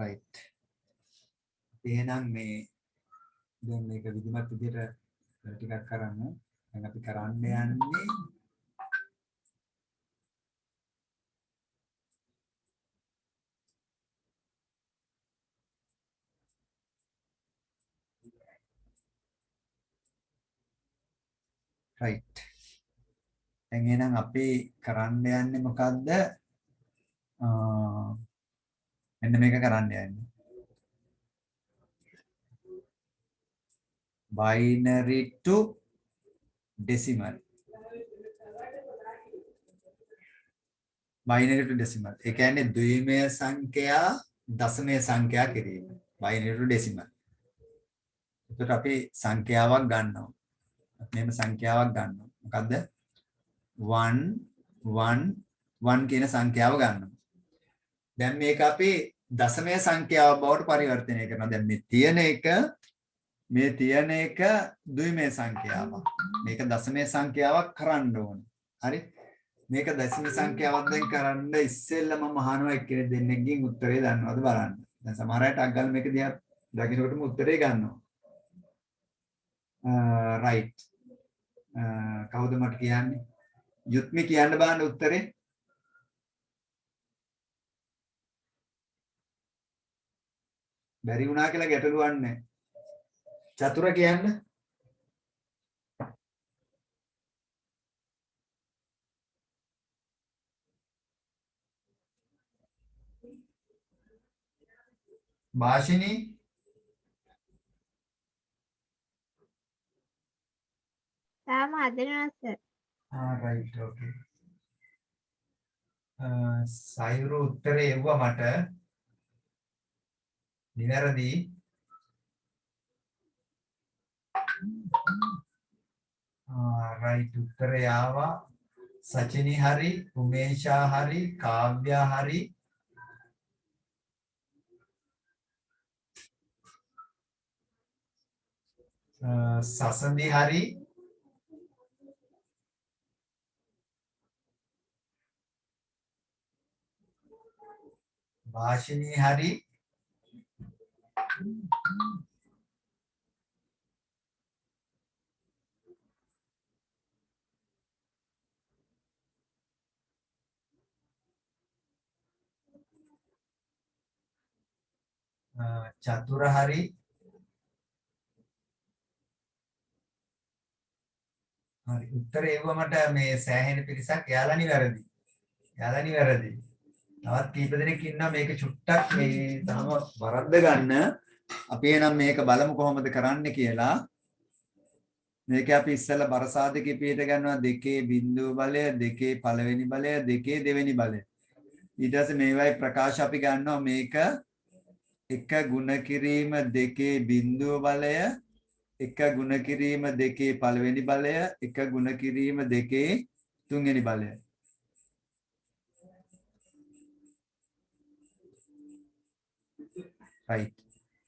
රයිට්. එහෙනම් මේ දැන් මේක විධිමත් විදිහට ටිකක් කරන්න. දැන් අපි කරන්න යන්නේ රයිට්. දැන් එහෙනම් අපි කරන්න යන්නේ මොකද්ද? මෙන්න මේක කරන්න යන්නේ. binary to decimal. binary to decimal. ඒ කියන්නේ ද්විමය සංඛ්‍යා දශමය සංඛ්‍යා කිරීම. binary to decimal. එතකොට අපි සංඛ්‍යාවක් ගන්නවා. මෙහෙම සංඛ්‍යාවක් ගන්නවා. මොකද්ද? 1 1 1 කියන සංඛ්‍යාව ගන්නවා. දැන් මේක අපි දශමය සංඛ්‍යාව බවට පරිවර්තනය කරනවා. දැන් මේ තියෙන එක ද්විමය සංඛ්‍යාවක්. මේක දශමය සංඛ්‍යාවක් කරන්න ඕන. හරි? මේක දශමය සංඛ්‍යාවක් දැන් කරන්න ඉස්සෙල්ලා මම අහනවා එක්කෙනෙක් දෙන්නෙක්ගෙන් උත්තරේ දන්නවද බලන්න. දැන් සමහර අයට අග්ගල් මේක දිහා දකින්නකොටම උත්තරේ ගන්නවා. රයිට්. කවුද මට කියන්නේ? යුත්මි කියන්න බලන්න උත්තරේ. බැරි වුණා කියලා ගැටලුවක් නැහැ. චතුර කියන්න. භාෂිනී තාම හදනවා සර්. රයිට් ඕකේ. සයිරු උත්තරේ එව්වා මට. නිවැරදි. රයිට් උත්තරය ආවා. සචිනි හරි, උමේෂා හරි, කාව්‍යා හරි. සසඳි හරි. භාෂිනී හරි. චතුර හරි. හරි උත්තරේ එවුවා මට මේ සෑහෙන පිරිසක් යාලා නිවැරදි. තවත් කීප දෙනෙක් ඉන්නවා මේක චුට්ටක් මේ තාම වරද්ද ගන්න. අපි එනම් මේක බලමු කොහොමද කරන්න කියලා. මේක අපි ඉස්සෙල්ලා බරසාධකේ පිට ගන්නවා 2 බිඳුව බලය, 2 පළවෙනි බලය, 2 දෙවෙනි බලය. ඊට පස්සේ මේවයි ප්‍රකාශ අපි ගන්නවා මේක 1 ගුණ කිරීම 2 බිඳුව බලය, 1 ගුණ කිරීම 2 පළවෙනි බලය, 1 ගුණ කිරීම 2 තුන්වෙනි බලය. right.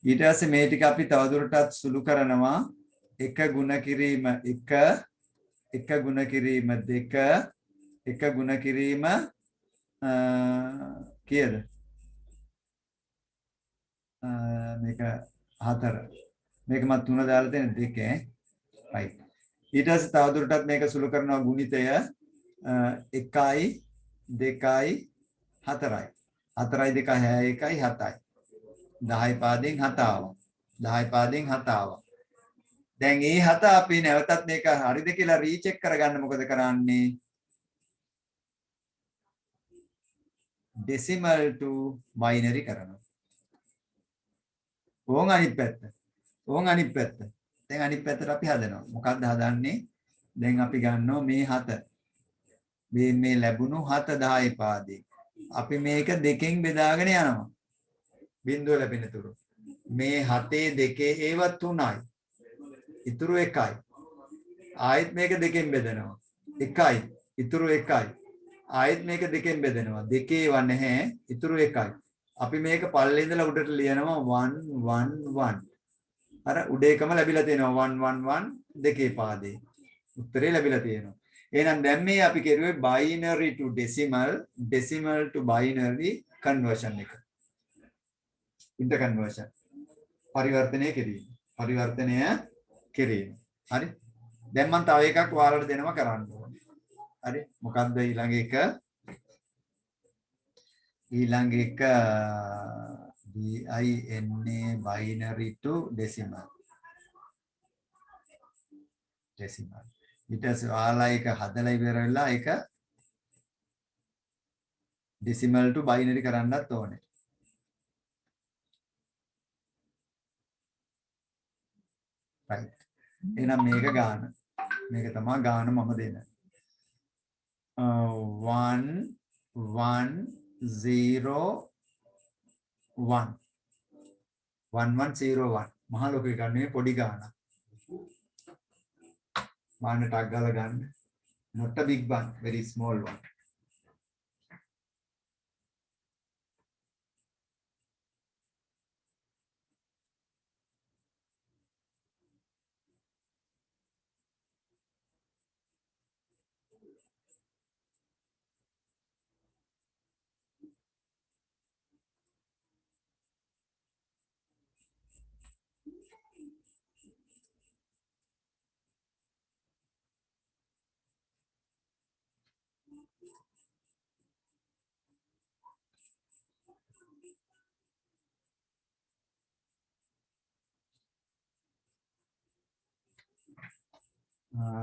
ඊට පස්සේ මේ ටික අපි තවදුරටත් සුළු කරනවා. එක ගුණ කිරීම එක ගුණ කිරීම දෙක එක ගුණ කිරීම කීයද මේක 4 මේක මම 3 දාලා තියෙන 2 right ඊට පස්සේ තවදුරටත් මේක සුළු කරනවා ගුණිතය 1යි 2යි 4යි 4යි 2යි 6යි 7යි 10 පාදයෙන් 7 ආවා 10 පාදයෙන් 7 ආවා දැන් මේ 7 අපි නැවතත් මේක හරිද කියලා රීචෙක් කරගන්න මොකද කරන්නේ decimal to binary කරනවා ඕන් අනිත් පැත්ත දැන් අනිත් පැත්තට අපි හදනවා මොකක්ද හදන්නේ දැන් අපි ගන්නවා මේ 7 මේ ලැබුණු 7 10 පාදේ අපි මේක දෙකෙන් බෙදාගෙන යනවා බිඳුව ලැබෙන තුරු මේ 7 දෙකේ ඒව 3යි ඉතුරු 1යි ආයෙත් මේක දෙකෙන් බෙදනවා 1යි ඉතුරු 1යි ආයෙත් මේක දෙකෙන් බෙදනවා දෙකේ ව නැහැ ඉතුරු 1යි අපි මේක පල්ලේ ඉඳලා උඩට ලියනවා 1 1 1 අර උඩේකම ලැබිලා තියෙනවා 1 1 1 දෙකේ පාදේ උත්තරේ ලැබිලා තියෙනවා එහෙනම් දැන් මේ අපි කරුවේ binary to decimal to binary conversion එක inter conversion පරිවර්තනය කිරීම හරි දැන් මම තව එකක් ඔයාලට දෙනවා කරන්න ඕනේ හරි මොකක්ද ඊළඟ එක BINA binary to decimal ඊට පස්සේ ඔයාලා එක හදලා ඉවර වෙලා ඒක decimal to binary කරන්නත් ඕනේ right එහෙනම් මේක ගාන මේක තමයි ගාන මම දෙන 1 1 0 1 1101 මහ ලොකු එකක් නෙවෙයි පොඩි ගානක් මාන්න ටක් ගාලා ගන්න not a big one very small one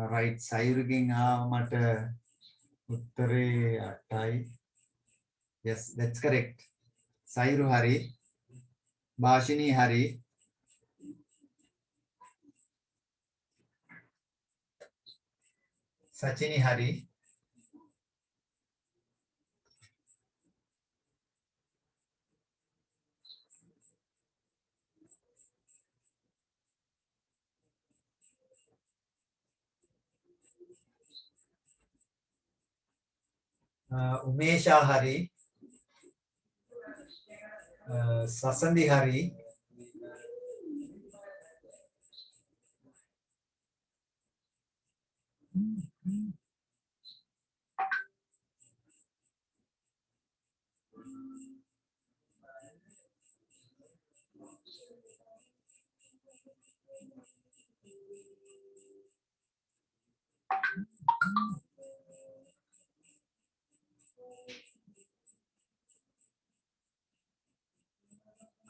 right සයිරුගෙන් මට උත්තරේ 8යි yes that's correct සයිරු හරි භාෂිනී හරි සචිනි හරි उमेशा हरी ससंदी हरी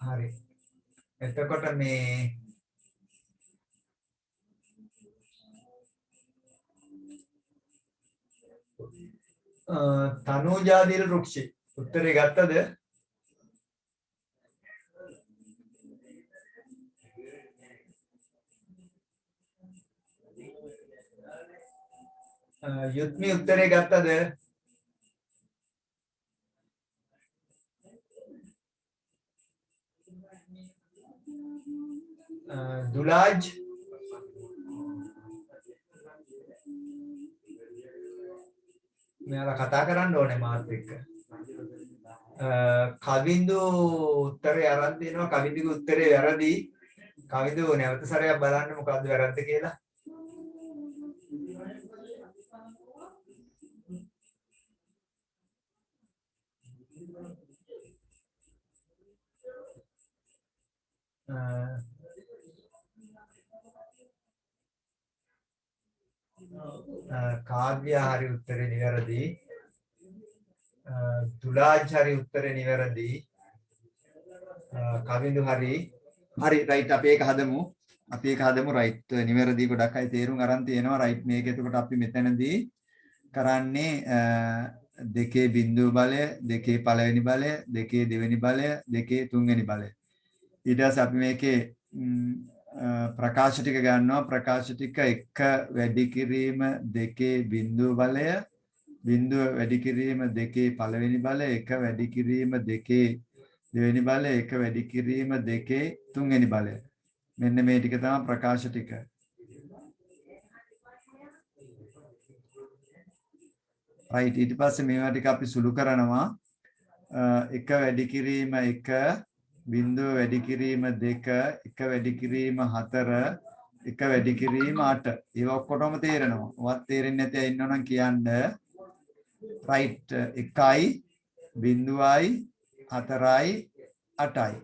हरी එතකොට මේ තනෝජාදීල රුක්ෂි උත්තරේ ගත්තද යුත්මි උත්තරේ ගත්තද दुलाज मेरा कथा करන්න ඕනේ මාත් එක්ක කවින්දු උත්තරේ අරන් දෙනවා කවින්දුගේ උත්තරේ වැරදි කවිදු නැවත සැරයක් බලන්න මොකද්ද වැරද්ද කියලා. කාව්‍ය හරි උත්තරේ නිවැරදි. තුලාජ් හරි උත්තරේ නිවැරදි. කවිඳු හරි රයිට් අපි ඒක හදමු රයිට් නිවැරදි ගොඩක් අය තේරුම් අරන් තියෙනවා රයිට් මේක එතකොට අපි මෙතනදී කරන්නේ දෙකේ බිඳුව බලය දෙකේ පළවෙනි බලය දෙකේ දෙවෙනි බලය දෙකේ තුන්වෙනි බලය ඊට පස්සේ අපි මේකේ ප්‍රකාශ ටික ගන්නවා ප්‍රකාශ ටික 1 වැඩි කිරීම දෙකේ බිඳුව බලය බිඳුව වැඩි කිරීම දෙකේ පළවෙනි බලය 1 වැඩි කිරීම දෙකේ දෙවෙනි බලය 1 වැඩි කිරීම දෙකේ තුන්වෙනි බලය මෙන්න මේ ටික තමයි ප්‍රකාශ ටික right ඊට පස්සේ මේවා ටික අපි සුළු කරනවා 1 වැඩි කිරීම 1 බිඳුව වැඩි කිරීම 2 1 වැඩි කිරීම 4 1 වැඩි කිරීම 8 ඒවා ඔක්කොටම තේරෙනවා වත් තේරෙන්නේ නැති අය ඉන්නවනම් කියන්න right 1යි බිඳුවයි 4යි 8යි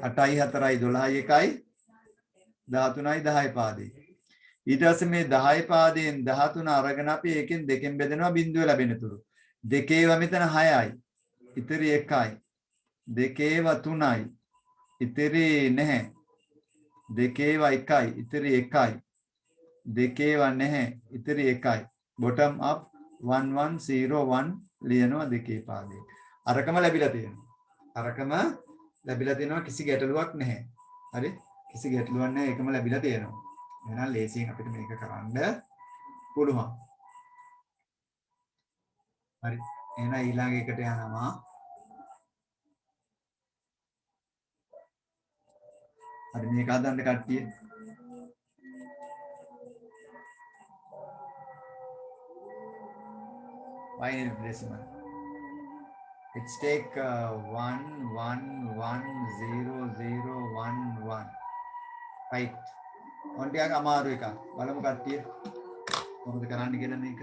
8යි 4යි 12යි 1යි 13යි 10 පාදේ ඊට පස්සේ මේ 10 පාදයෙන් 13 අරගෙන අපි ඒකෙන් දෙකෙන් බෙදෙනවා බිඳුව ලැබෙන තුරු දෙකේව මෙතන 6යි ඉතිරි 1යි දෙකේව 3යි ඉතිරි නැහැ දෙකේව 1යි ඉතිරි 1යි දෙකේව නැහැ ඉතිරි 1යි bottom up 1101 ලියනවා දෙකේ පාදේ අරකම ලැබිලා තියෙනවා කිසි ගැටලුවක් නැහැ හරි කිසි ගැටලුවක් නැහැ ඒකම ලැබිලා තියෙනවා එහෙනම් ලේසියෙන් අපිට මේක කරන්න පුළුවන් හරි එහෙනම් ඊළඟ එකට යනවා හරි මේක හදන්න කට්ටිය binary decimal it's take 111011 right ඔන්ටියක් අමාරු එකක් බලමු කට්ටිය කොහොමද කරන්න කියලා මේක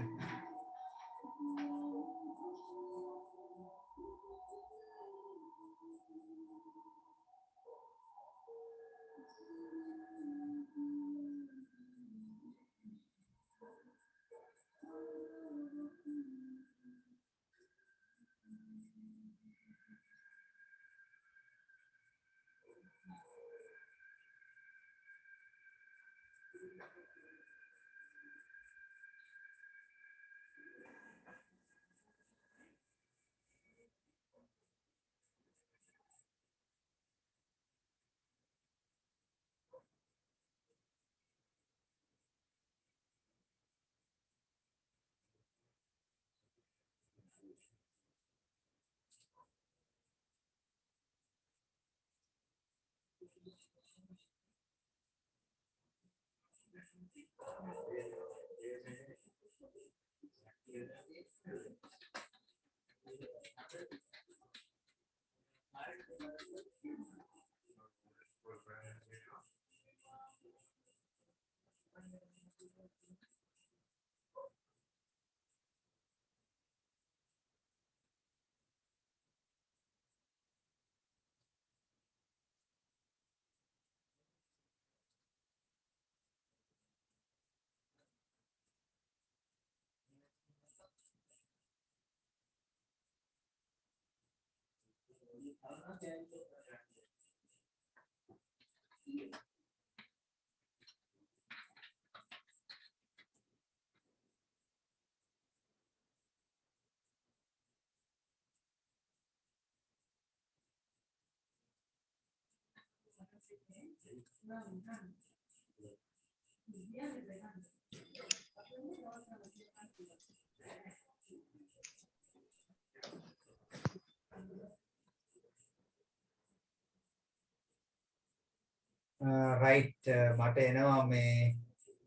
right මට එනවා මේ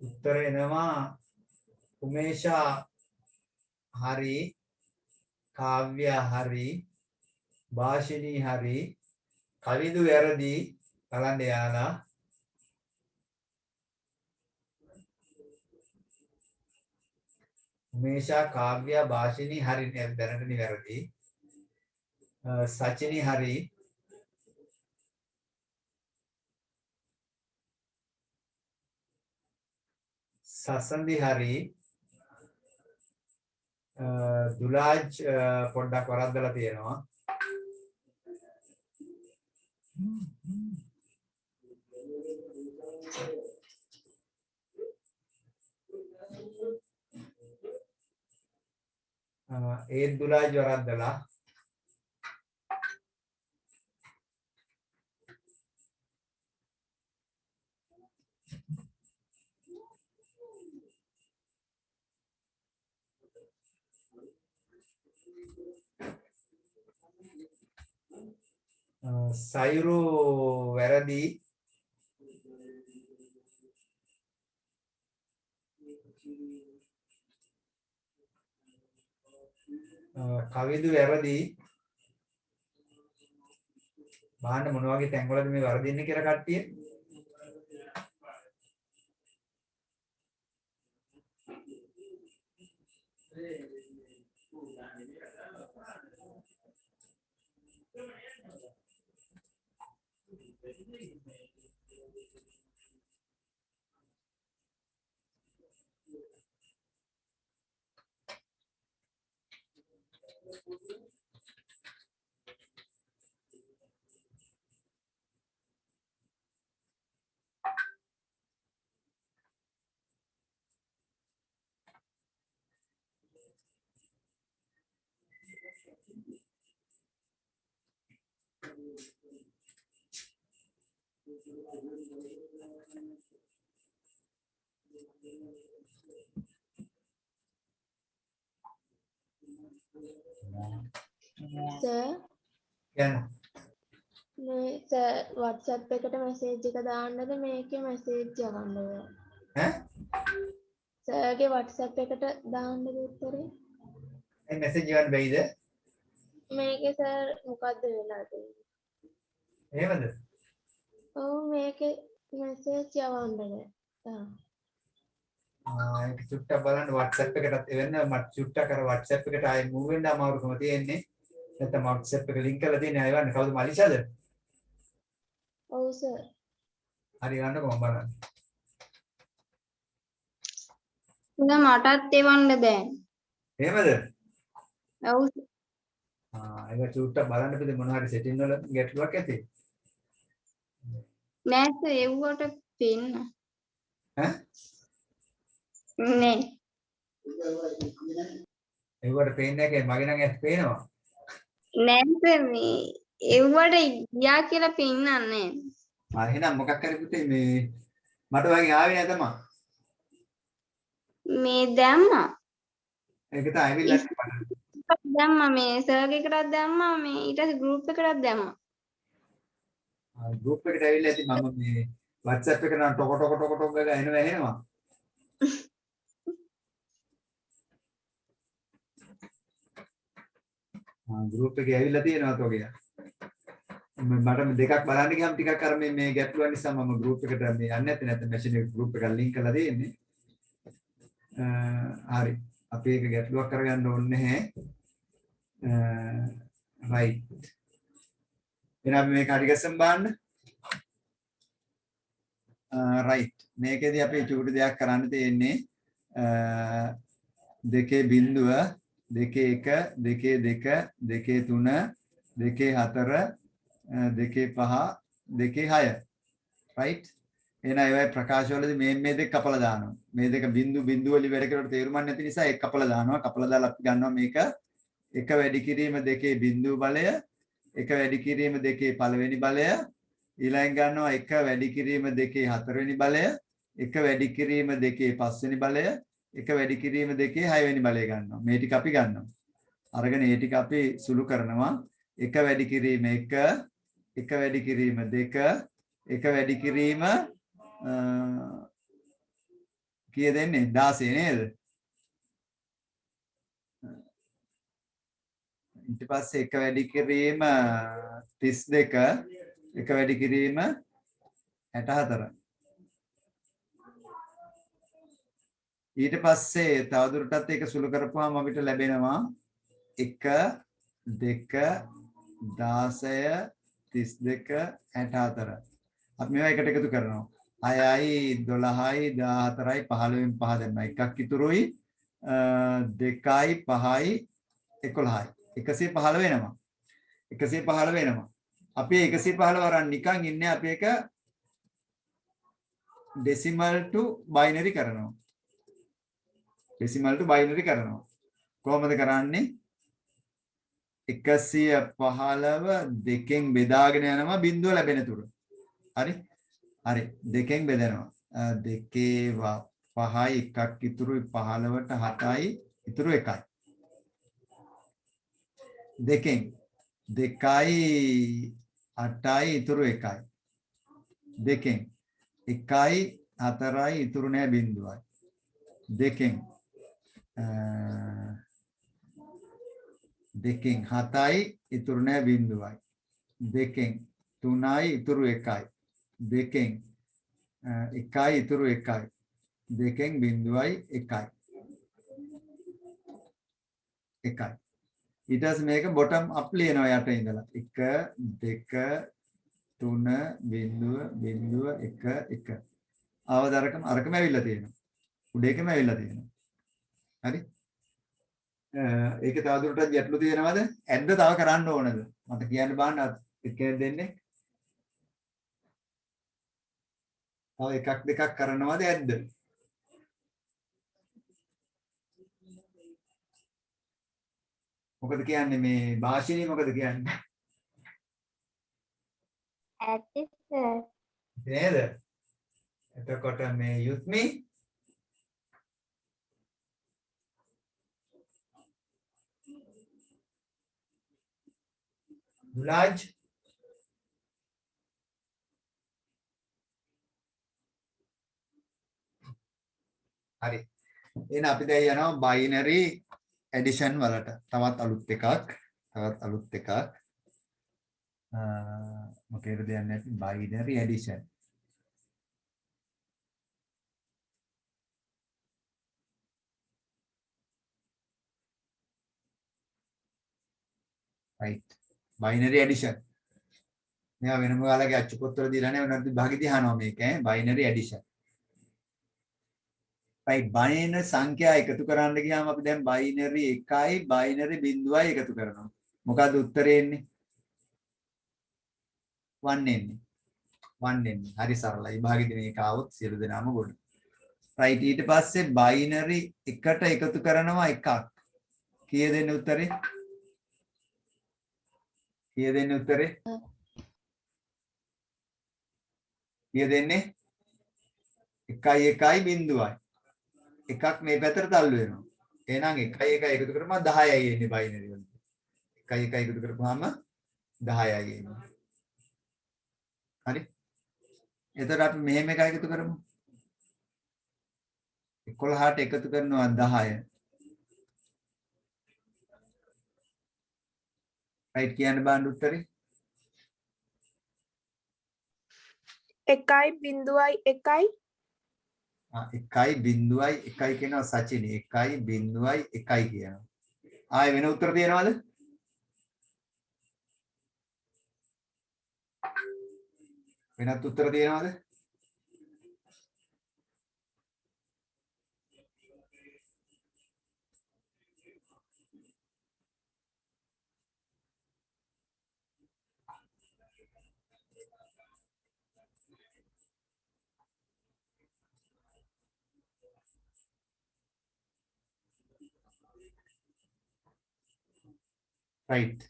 උත්තර එනවා උමේෂා හරි කාව්‍ය හරි භාෂිනී හරි කවිදු වැරදි බලන්න යාලා උමේෂා කාව්‍ය භාෂිනී හරි දැනට නිවැරදි. සචිනී හරි. සසන්දි හරි. දුලාජ් පොඩ්ඩක් වරද්දලා තියෙනවා. ඒ දුලාජ් වරද්දලා. සයුරු වැරදි. කවිදු වැරදි. බලන්න මොන වගේ තැන්වලද මේ වරදින්නේ කියලා කට්ටිය. සර් කියන්න. මේ සර් WhatsApp එකට මැසේජ් එක දාන්නද මේකේ මැසේජ් යවන්නද? ඈ? සර්ගේ WhatsApp එකට දාන්නද උත්තරේ? ඒ මැසේජ් ගන්න බැයිද? මේකේ සර් මොකද්ද වෙලා තියෙන්නේ? එහෙමද? ඔව් මේකේ මැසේජ් යවන්න බෑ. ඒක චුට්ටක් බලන්න WhatsApp එකටත් එවෙන්න මට චුට්ටක් අර WhatsApp එකට ආයේ move වෙන්න අමාරුකම තියෙන්නේ. නැත්නම් WhatsApp එක link කරලා තියෙන්නේ ආයෙ වන්න. කවුද මලිෂාද? ඔව් සර්. හරි ගන්න කොහොම බලන්න. මටත් එවන්න දැන්. එහෙමද? ඔව් ඒක චුට්ටක් බලන්න පිටේ මොන හරි setting වල ගැටලුවක් ඇති. නෑ සර් එව්වට පින්න. ඈ? නේ. ඒවට පේන්නේ නැහැ මගේ නම් ඇස් පේනවා. නෑ සර් මේ එව්වට ගියා කියලා පින්නන්නේ. එහෙනම් මොකක් හරි පුතේ මේ මට වගේ ආවේ නෑ තමා. මේ දැම්මා. ඒක තමයි ඇවිල්ලා මට. දැම්මා මේ සර්ගේ එකටත් දැම්මා මේ ඊට පස්සේ ගෲප් එකටත් දැම්මා. ගෲප් එකට ඇවිල්ලා ඇති මම මේ WhatsApp එකට නම් ටොක ටොක ටොක ටොක ගාලා එනවා. ගෲප් එකේ ඇවිල්ලා තියෙනවත් වගේ. මට දෙකක් බලන්න ගියාම ටිකක් අර මේ ගැටලුව නිසා මම ගෲප් එකට මේ යන්නේ නැත්නම් මැෂින් එක ගෲප් එකට ලින්ක් කරලා දෙන්නේ. හරි. අපි ඒක ගැටලුවක් කරගන්න ඕනේ නැහැ. right. එහෙනම් මේක හරි ගැසම් බලන්න. right. මේකෙදී අපි චූටි දෙයක් කරන්න තියෙන්නේ 2.0 2.1 2.2 2.3 2.4 2.5 2.6 right එහෙනම් ඒවයි ප්‍රකාශවලදී මේ දෙක කපලා දානවා මේ දෙක බිංදු වලින් වැඩ කරලා තේරුම් නැති නිසා ඒක කපලා දානවා කපලා දාලා අපි ගන්නවා මේක එක වැඩි කිරීම දෙකේ බිංදු බලය එක වැඩි කිරීම දෙකේ පළවෙනි බලය ඊළඟ ගන්නවා එක වැඩි කිරීම දෙකේ හතරවෙනි බලය එක වැඩි කිරීම දෙකේ පස්වෙනි බලය එක වැඩි කිරීම දෙකේ හයවෙනි බලය ගන්නවා මේ ටික අපි ගන්නවා අරගෙන ඒ ටික අපි සුළු කරනවා එක වැඩි කිරීම 1 එක වැඩි කිරීම 2 එක වැඩි කිරීම කීය දෙන්නේ 16 නේද ඊට පස්සේ එක වැඩි කිරීම 32 එක වැඩි කිරීම 64 64 ඊට පස්සේ තවදුරටත් ඒක සුළු කරපුවාම අපිට ලැබෙනවා 1 2 16 32 64. අපි මේවා එකට එකතු කරනවා. 6යි 12යි 14යි 15න් 5 දෙන්නා. එකක් ඉතුරුයි 2යි 5යි 11යි. 115 වෙනවා. 115 වෙනවා. අපි 115 අරන් නිකන් ඉන්නේ අපි එක decimal to binary කරනවා. decimal to binary කරනවා. කොහොමද කරන්නේ? 115 දෙකෙන් බෙදාගෙන යනවා බිඳුව ලැබෙන තුරු. හරි? හරි. දෙකෙන් බෙදනවා. 2 5යි එකක් ඉතුරුයි 15ට 7යි ඉතුරු 1යි. දෙකෙන් 2යි 8යි ඉතුරු 1යි. දෙකෙන් 1යි 4යි ඉතුරු නෑ බිඳුවයි. දෙකෙන් 7යි ඉතුරු නෑ බිඳුවයි. දෙකෙන් 3යි ඉතුරු 1යි. දෙකෙන් 1යි ඉතුරු 1යි. දෙකෙන් බිඳුවයි 1යි. 1යි. ඊට පස්සේ මේක බොටම් අප් ලියනවා යට ඉඳලා 1 2 3 බිඳුව බිඳුව 1 1. අවදාරකම අරකම ඇවිල්ලා තියෙනවා. උඩේකම ඇවිල්ලා තියෙනවා. හරි? ඒක තවදුරටත් ගැටලු තියෙනවද? ඇද්ද තව කරන්න ඕනද? මට කියන්න බාන්න එකෙන් දෙන්නේ. තව එකක් දෙකක් කරනවද ඇද්ද? මොකද කියන්නේ මේ භාෂණේ මොකද කියන්නේ? ඇති සර්. නේද? එතකොට මේ යුත්මි Raj හරි. එහෙනම් අපි දැන් යනවා binary addition වලට. තවත් අලුත් එකක්. මොකේද කියන්නේ binary addition. right. binary addition. මේවා වෙනම ඔයාලගේ අච්චු පොත්වල දීලා නැහැ වෙනත් විභාගෙදී අහනවා මේක ඈ binary addition. right binary සංඛ්‍යා එකතු කරන්න ගියාම අපි දැන් binary 1යි binary 0යි එකතු කරනවා. මොකද්ද උත්තරේ එන්නේ? 1 එන්නේ. 1 එන්නේ. හරි සරලයි. විභාගෙදී මේක આવොත් සියලු දෙනාම ගොඩ. right ඊට පස්සේ binary එකට එකතු කරනවා එකක්. කීයද එන්නේ උත්තරේ? කීයද එන්නේ උත්තරේ? කීයද එන්නේ? 1යි 1යි බිඳුවයි. එකක් මේ පැත්තට තල්ලු වෙනවා. එහෙනම් 1යි 1යි එකතු කරපුවම 10යි එන්නේ බයිනරි වලට. 1යි 1යි එකතු කරපුවාම 10යි එන්නේ. හරි? එතකොට අපි මෙහෙම එකයි එකතු කරමු. 11ට එකතු කරනවා 10. right කියන්න බාන්න උත්තරේ? 1යි 0යි 1යි 1යි 0යි 1යි කියනවා සචිනි 1යි 0යි 1යි කියනවා. ආයෙ වෙන උත්තර තියෙනවද? වෙනත් උත්තර තියෙනවද? right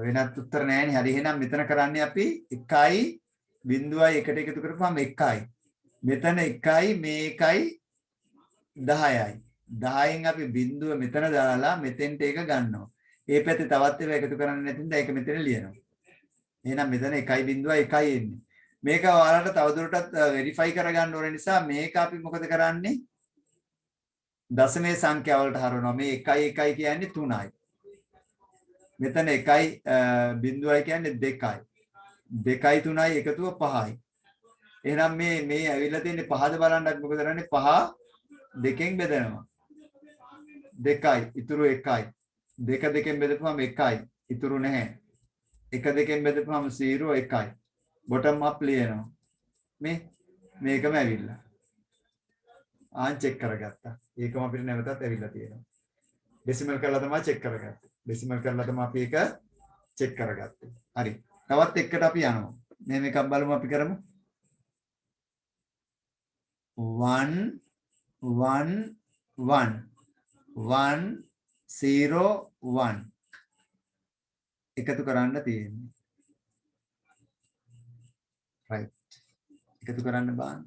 වෙනත් උත්තර නැහැනේ. හරි එහෙනම් මෙතන කරන්නේ අපි 1යි 0යි එකට එකතු කරපුවාම 1යි. මෙතන 1යි මේ 1යි 10යි. 10න් අපි බිඳුව මෙතන දාලා මෙතෙන්ට ඒක ගන්නවා. ඒ පැත්තේ තවත් ඒවා එකතු කරන්නේ නැතිනම් ඒක මෙතන ලියනවා. එහෙනම් මෙතන 1යි 0යි 1යි එන්නේ. මේක ඔයාලට තවදුරටත් වෙරිෆයි කරගන්න ඕන නිසා මේක අපි මොකද කරන්නේ? දශමයේ සංඛ්‍යා වලට හරවනවා. මේ 1යි 1යි කියන්නේ 3යි. මෙතන 1යි 0යි කියන්නේ 2යි. 2යි 3යි එකතුව 5යි. එහෙනම් මේ ඇවිල්ලා තියෙන්නේ 5ද බලන්නත් මොකද කරන්නේ? 5 දෙකෙන් බෙදෙනවා. 2යි ඉතුරු 1යි. 2 දෙකෙන් බෙදපුවම 1යි ඉතුරු නැහැ. 1 දෙකෙන් බෙදපුවම 0 1යි. බොටම් අප් ලියනවා. මේකම ඇවිල්ලා. ආන් චෙක් කරගත්තා. ඒකම අපිට නැවතත් ඇවිල්ලා තියෙනවා. ඩෙසිමල් කරලා තමයි චෙක් කරගත්තේ. ඩෙසිමල් කරලා තමයි අපි ඒක චෙක් කරගත්තේ. හරි. තවත් එකකට අපි යනවා. මෙහෙම එකක් බලමු අපි කරමු. 1 1 1 1 0 1 එකතු කරන්න තියෙන්නේ. right. එකතු කරන්න බාන්න.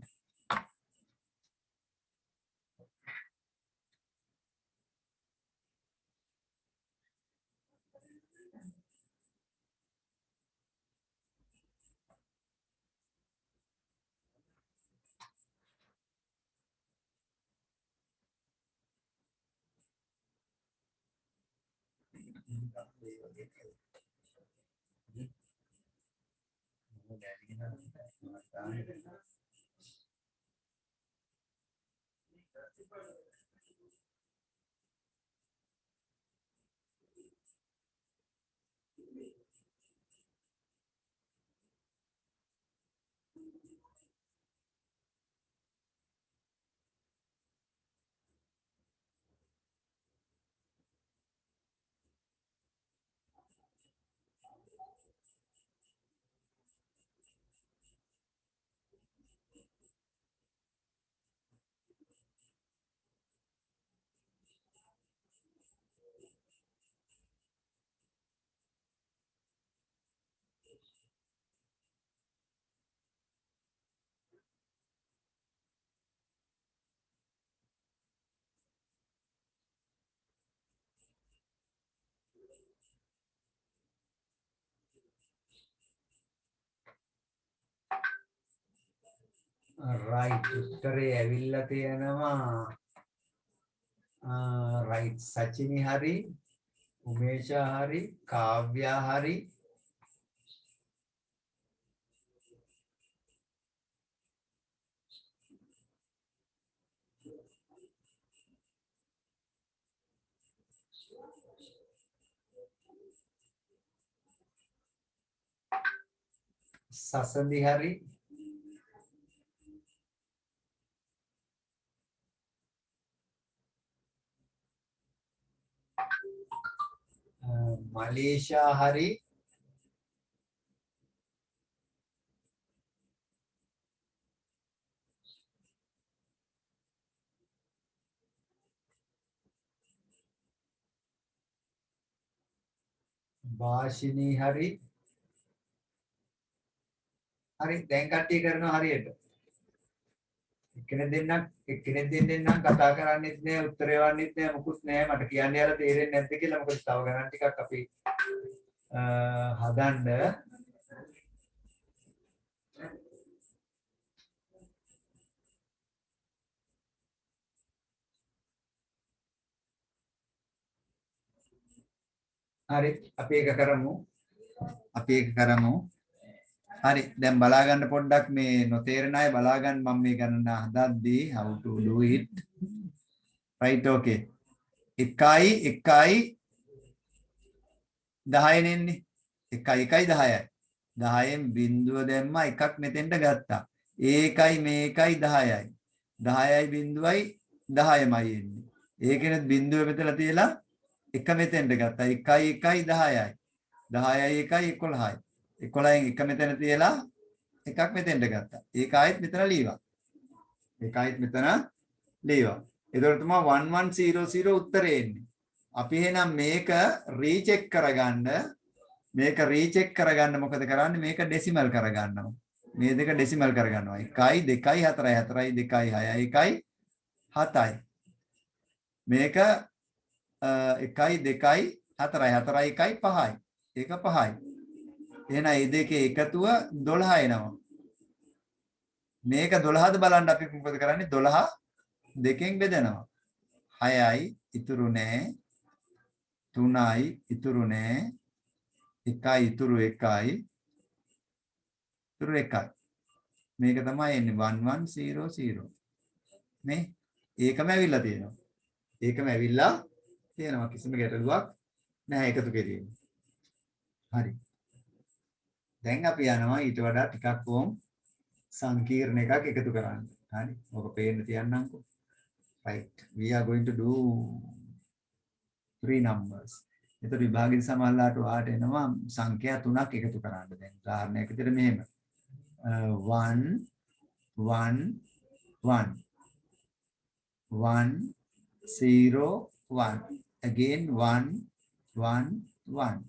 right උත්තරේ ඇවිල්ලා තියෙනවා right සචිනි හරි උමේෂා හරි කාව්‍යා හරි සසඳි හරි मलेशिया हरी भाषिनी हरी हरी දැන් කට්ටිය කරනවා හරියට එක්කෙනෙක් දෙන්නෙක් කතා කරන්නේත් නෑ උත්තරේ වන්නෙත් නෑ මොකුත් නෑ මට කියන්න යාලා තේරෙන්නේ නැද්ද කියලා මොකද තව ගණන් ටිකක් අපි හදන්න හරි අපි ඒක කරමු හරි දැන් බලා ගන්න පොඩ්ඩක් මේ නොතේරෙන අය බලා ගන්න මම මේ ගණන හදද්දී how to do it right okay 1 1 10 නෙන්නේ 1 1 10යි 10න් බිඳුව දැම්මා එකක් මෙතෙන්ට ගත්තා ඒකයි මේකයි 10යි 10යි බිඳුවයි 10මයි එන්නේ ඒකෙනෙත් බිඳුව මෙතන තියලා එක මෙතෙන්ට ගත්තා 1 1 10යි 10යි 1යි 11යි 11න් එක මෙතන තියලා එකක් මෙතෙන්ට ගත්තා. ඒක ආයෙත් මෙතන ලියවා. ඒකයිත් මෙතන ලියවා. එතකොට තමයි 1100 උත්තරේ එන්නේ. අපි එහෙනම් මේක රීචෙක් කරගන්න මොකද කරන්නේ? මේක ඩෙසිමල් කරගන්නවා. මේ දෙක ඩෙසිමල් කරගන්නවා. 1 2 4 4 2 6 1 7යි. මේක 1 2 4 4 1 5යි. ඒක 5යි. එහෙනම් මේ දෙකේ එකතුව 12 එනවා. මේක 12ද බලන්න අපි මොකද කරන්නේ 12 දෙකෙන් බෙදනවා. 6යි ඉතුරු නෑ. 3යි ඉතුරු නෑ. 1යි ඉතුරු 1යි. ඉතුරු 1යි. මේක තමයි එන්නේ 1100 නේ ඒකම ඇවිල්ලා තියෙනවා කිසිම ගැටලුවක් නැහැ එකතු කිරීම හරි දැන් අපි යනවා ඊට වඩා ටිකක් සංකීර්ණ එකක් එකතු කරන්න හරි ඔක පේන්න තියන්නම්කෝ right we are going to do 3 numbers එතකොට විභාගෙදි සමහරලාට ඔයාට එනවා සංඛ්‍යා 3ක් එකතු කරන්න දැන් උදාහරණයක් විදිහට මෙහෙම 1 1 1 1 0 1 again 1 1 1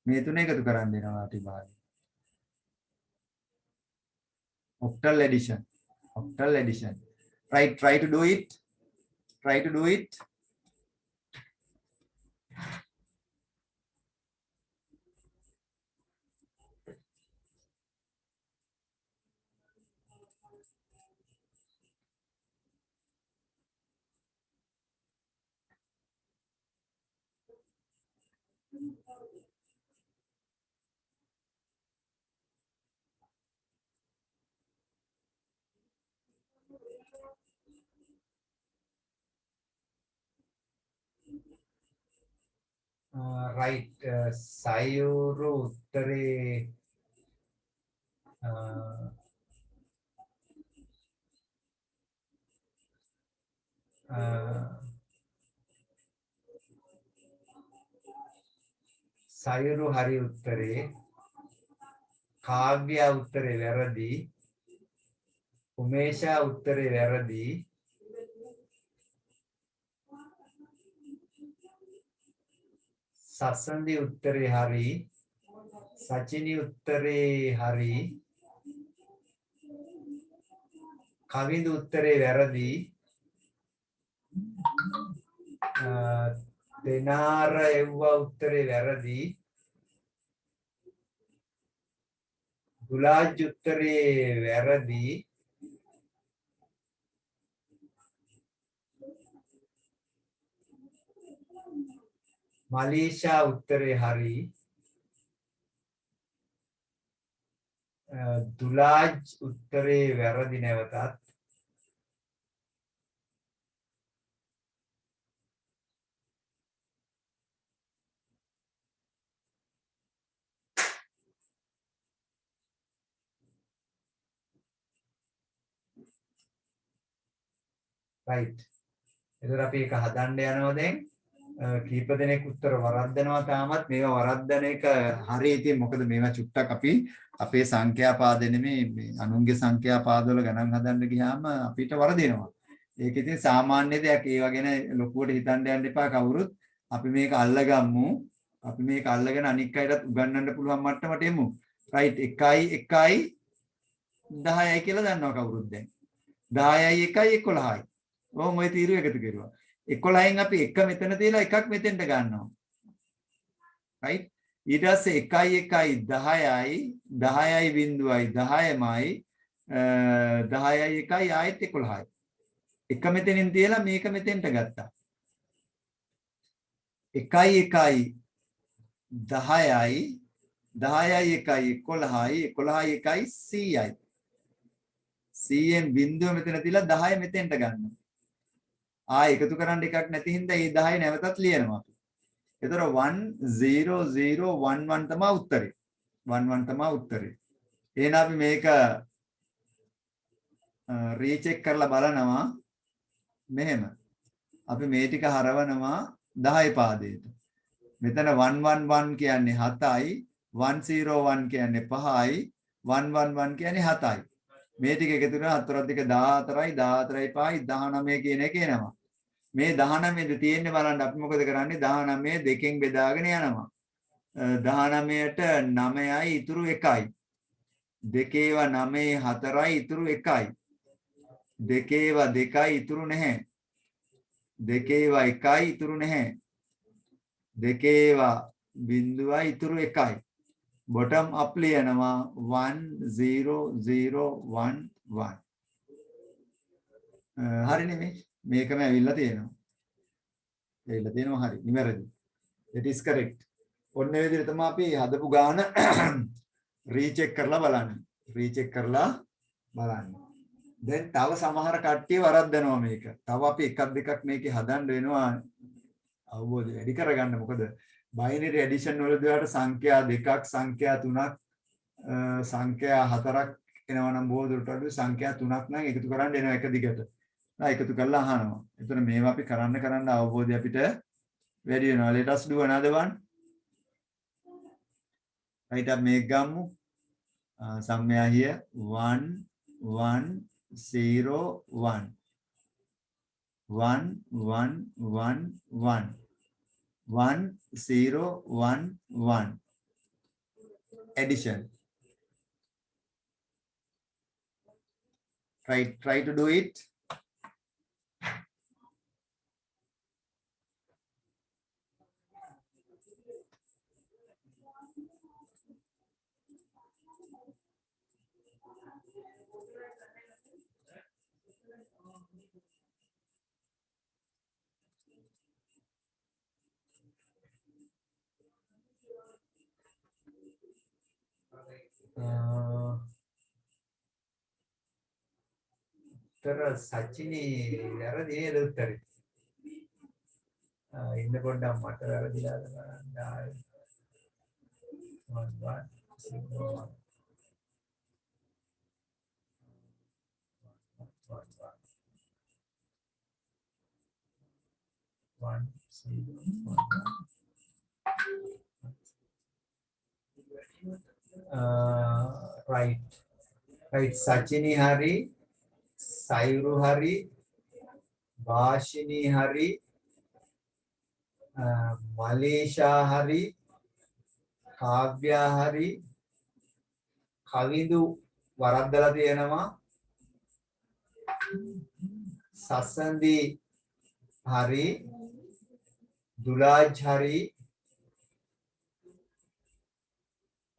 මේ තුන එකතු කරන් දෙනවා විභාගෙ octal addition right try to do it right sayuru uttare sayuru hari uttare kavya uttare වැරදි umesha uttare වැරදි සසන්දි උත්තරේ හරි සචිනි උත්තරේ හරි කවිඳු උත්තරේ වැරදි දෙනාර එව්වා උත්තරේ වැරදි දුලාජ් උත්තරේ වැරදි मलेशिया उत्तरे हरी दुलाज उत्तरे වැරදි නැවතත් right එතකොට අපි ඒක හදන්න යනවා දැන් කීප දෙනෙක් උත්තර වරද්දනවා තාමත් මේවා වරද්දන එක හරිය ඉතින් මොකද මේවා චුට්ටක් අපි අපේ සංඛ්‍යා පාද නෙමේ මේ අනුන්ගේ සංඛ්‍යා පාදවල ගණන් හදන්න ගියාම අපිට වරදිනවා. ඒක ඉතින් සාමාන්‍ය දෙයක්. ඒවා ගැන ලොකුවට හිතන්න යන්න එපා කවුරුත්. අපි මේක අල්ලගමු. අපි මේක අල්ලගෙන අනික් අයටත් උගන්වන්න පුළුවන් මට්ටමට එමු. right 1 1 10යි කියලා දන්නවා කවුරුත් දැන්. 10යි 1යි 11යි. ඕම් ඔය තීරුව එකතු කරුවා. 11න් අපි එක මෙතන තියලා එකක් මෙතෙන්ට ගන්නවා. right ඊට පස්සේ 1 1 10යි 10යි බිඳුවයි 10මයි 10යි 1යි ආයෙත් 11යි. එක මෙතනින් තියලා මේක මෙතෙන්ට ගත්තා. 1 1 10යි 10යි 1යි 11යි 11යි 1යි 100යි. 100න් බිඳුව මෙතන තියලා 10 මෙතෙන්ට ගන්නවා. එකතු කරන්න එකක් නැති හින්දා මේ 10 නැවතත් ලියනවා අපි. ඒතර 10011 තමයි උත්තරේ. 11 තමයි උත්තරේ. එහෙනම් අපි මේක රීචෙක් කරලා බලනවා. මෙහෙම. අපි මේ ටික හරවනවා 10 පාදයට. මෙතන 111 කියන්නේ 7යි, 101 කියන්නේ 5යි, 111 කියන්නේ 7යි. මේ ටික එකතු කරලා 4 2 14යි 14යි 5යි 19 කියන එක එනවා. මේ 19 ද තියෙන්නේ බලන්න අපි මොකද කරන්නේ 19 දෙකෙන් බෙදාගෙන යනවා. 19ට 9යි ඉතුරු 1යි. දෙකේවා 9 4යි ඉතුරු 1යි. දෙකේවා 2යි ඉතුරු නැහැ. දෙකේවා 1යි ඉතුරු නැහැ. දෙකේවා බිඳුවයි ඉතුරු 1යි. bottom up ලියනවා 10011 හරිනේ මේකම ඇවිල්ලා තියෙනවා. ඇවිල්ලා තියෙනවා හරි. නිවැරදි. that is correct. ඔන්න ඒ විදිහට තමයි අපි හදපු ගාන රීචෙක් කරලා බලන්නේ. රීචෙක් කරලා බලන්න. දැන් තව සමහර කට්ටිය වරද්දනවා මේක. තව අපි එකක් දෙකක් මේකේ හදන්න වෙනවා අවබෝධය වැඩි කරගන්න. මොකද බයිනරි ඇඩිෂන් වලදී වලට සංඛ්‍යා දෙකක්, සංඛ්‍යා තුනක්, සංඛ්‍යා හතරක් එනවා නම් බොහෝ දුරට අඩු සංඛ්‍යා තුනක් නම් එකතු කරන්න එනවා එක දිගට. එකතු කරලා අහනවා. එතන මේවා අපි කරන්න අවබෝධය අපිට වැඩි වෙනවා. let us do another one. right up මේක ගමු. somewhere here 1 1 0 1 1 1 1 1 1 0 1 1 addition. Try to do it. तर सचिनी වැරදි නේද උත්තරේ? ඉන්න පොඩ්ඩක් මට වැරදිලාද බලන්න. 1 right Sachini hari, Sairu hari, Bashini hari, Malaysia hari, Kavya hari, Kavindu වරද්දලා තියෙනවා. Sasandi hari, Dulaj hari,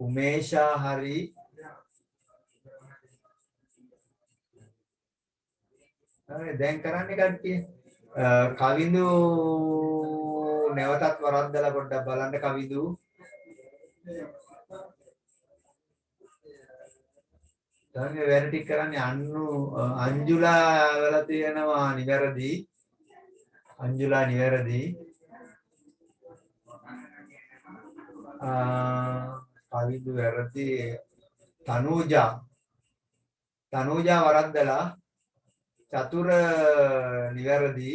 Umesha hari, දැන් කරන්නේ කට්ටිය කවිඳු නැවතත් වරද්දලා පොඩ්ඩක් බලන්න කවිඳු දැන් මේ වැඩ ටික කරන්නේ අංජුලා වල තියෙනවා නිවැරදි අංජුලා නිවැරදි කවිඳු වැරදි තනුජා වරද්දලා චතුර නිවැරදි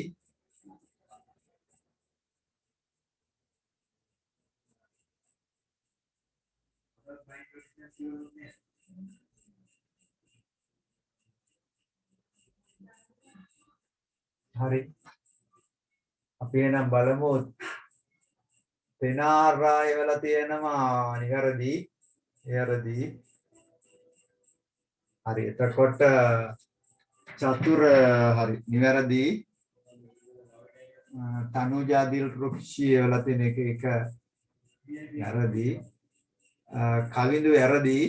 හරි අපි එනම් බලමු තෙනාරාය වල තියෙනවා නිවැරදි හරි එතකොට චතුර හරි නිවැරදි තනුජා දිල්රුක්ෂී වල තියෙන එක වැරදි කවිඳු වැරදි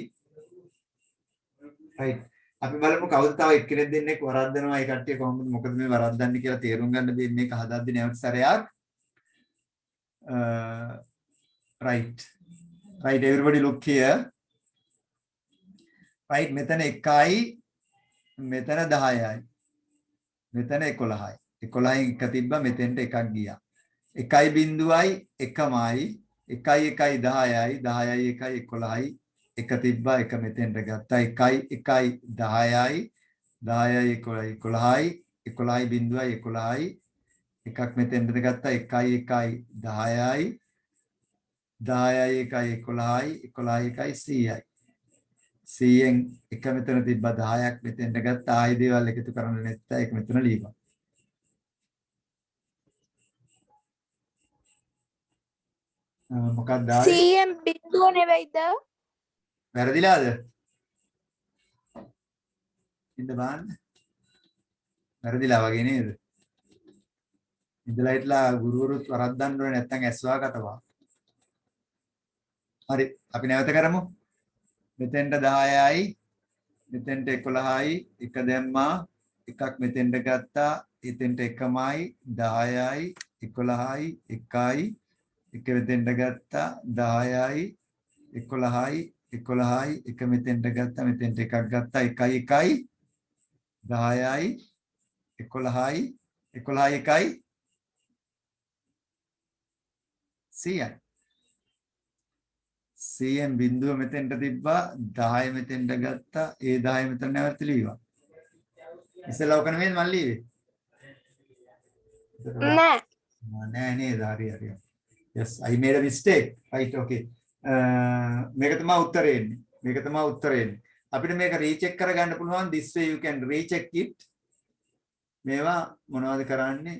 right අපි බලමු කවුද තව එක්කෙනෙක් දෙන්නෙක් වරද්දනවා ඒ කට්ටිය කොහොමද මොකද මේ වරද්දන්නේ කියලා තේරුම් ගන්න දෙන්නේ මේක හදද්දි නැවත සැරයක් right everybody look here right මෙතන 1යි මෙතන 10යි මෙතන 11යි 11න් එක තිබ්බා මෙතෙන්ට එකක් ගියා 1යි බිඳුවයි එකමයි 1යි 1යි 10යි 10යි 1යි 11යි එක තිබ්බා එක මෙතෙන්ට ගත්තා 1යි 1යි 10යි 10යි 11යි 11යි බිඳුවයි 11යි එකක් මෙතෙන්ට ගත්තා 1යි 1යි 10යි 10යි 1යි 11යි 11යි 1යි 100යි 100න් එක මෙතන තිබ්බා 10ක් මෙතෙන්ට ගත්තා ආයි දේවල් එකතු කරන්න නැත්නම් ඒක මෙතන ලියපන් මොකක්ද ආවේ 100 බිඳුව නෙවෙයිද වැරදිලාද ඉන්න බලන්න වැරදිලා වගේ නේද ඉඳලා ඉట్లా ගුරුවරුත් වරද්දන්න ඕනේ නැත්නම් ඇස්වා කටවා හරි අපි නැවත කරමු මෙතෙන්ට 10යි මෙතෙන්ට 11යි එක දැම්මා එකක් මෙතෙන්ට ගත්තා එතෙන්ට එකමයි 10යි 11යි 1යි එක මෙතෙන්ට ගත්තා 10යි 11යි 11යි එක මෙතෙන්ට ගත්තා මෙතෙන්ට එකක් ගත්තා 1යි 1යි 10යි 11යි 11යි 1යි 100යි 100න් බිඳුව මෙතෙන්ට තිබ්බා 10 මෙතෙන්ට ගත්තා ඒ 10 මෙතන නැවත ලියුවා ඉස්සෙල්ලා ඔක නෙමෙයි මම ලියුවේ නෑ නෑ නේද හරි හරි yes I made a mistake right okay මේක තමයි උත්තරේ එන්නේ මේක තමයි උත්තරේ එන්නේ අපිට මේක රීචෙක් කරගන්න පුළුවන් this way you can recheck it මේවා මොනවද කරන්නේ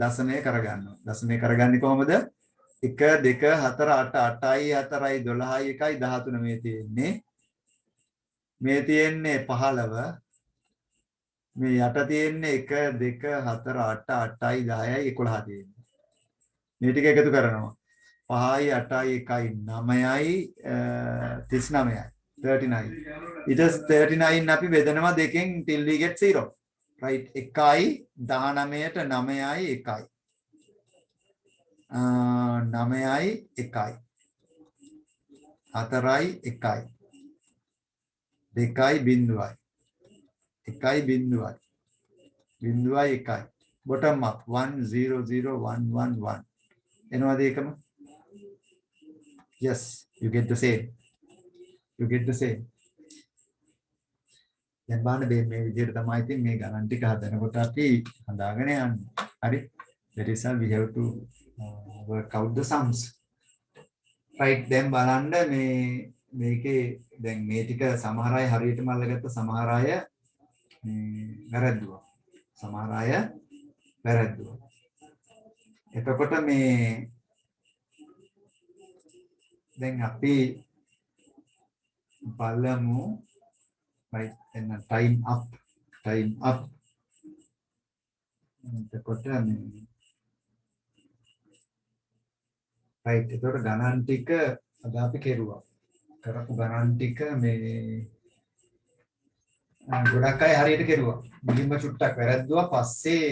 දශමය කරගන්නවා දශමය කරගන්නේ කොහොමද 1 2 4 8 8යි 4යි 12යි 1යි 13 මේ තියෙන්නේ 15 මේ යට තියෙන්නේ 1 2 4 8 8යි 10යි 11 තියෙන්නේ මේ ටික එකතු කරනවා 5යි 8යි 1යි 9යි 39යි 39 it is 39 අපි බෙදනවා දෙකෙන් till we get 0 right 1යි 19ට 9යි 1යි 9යි 1යි 4යි 1යි 2යි බිඳුවයි 1යි බිඳුවයි බිඳුවයි 1යි bottom up 1 0 0 1 1 1 එනවාද ඒකම yes you get the same දැන් බලන්න මේ විදිහට තමයි ඉතින් මේ ගණන් ටික හදනකොට අපි හදාගෙන යන්නේ හරි that is how we have to work out the sums right දැන් බලන්න මේකේ දැන් මේ ටික සමහර අය හරියටම අල්ලගත්ත සමහර අය වැරද්දුවා එතකොට මේ දැන් අපි බලමු right then time up එතකොට මේ right එතකොට ගණන් ටික අද අපි කෙරුවා කරපු ගණන් ටික මේ ගොඩක් අය හරියට කෙරුවා මුලින්ම චුට්ටක් වැරද්දුවා පස්සේ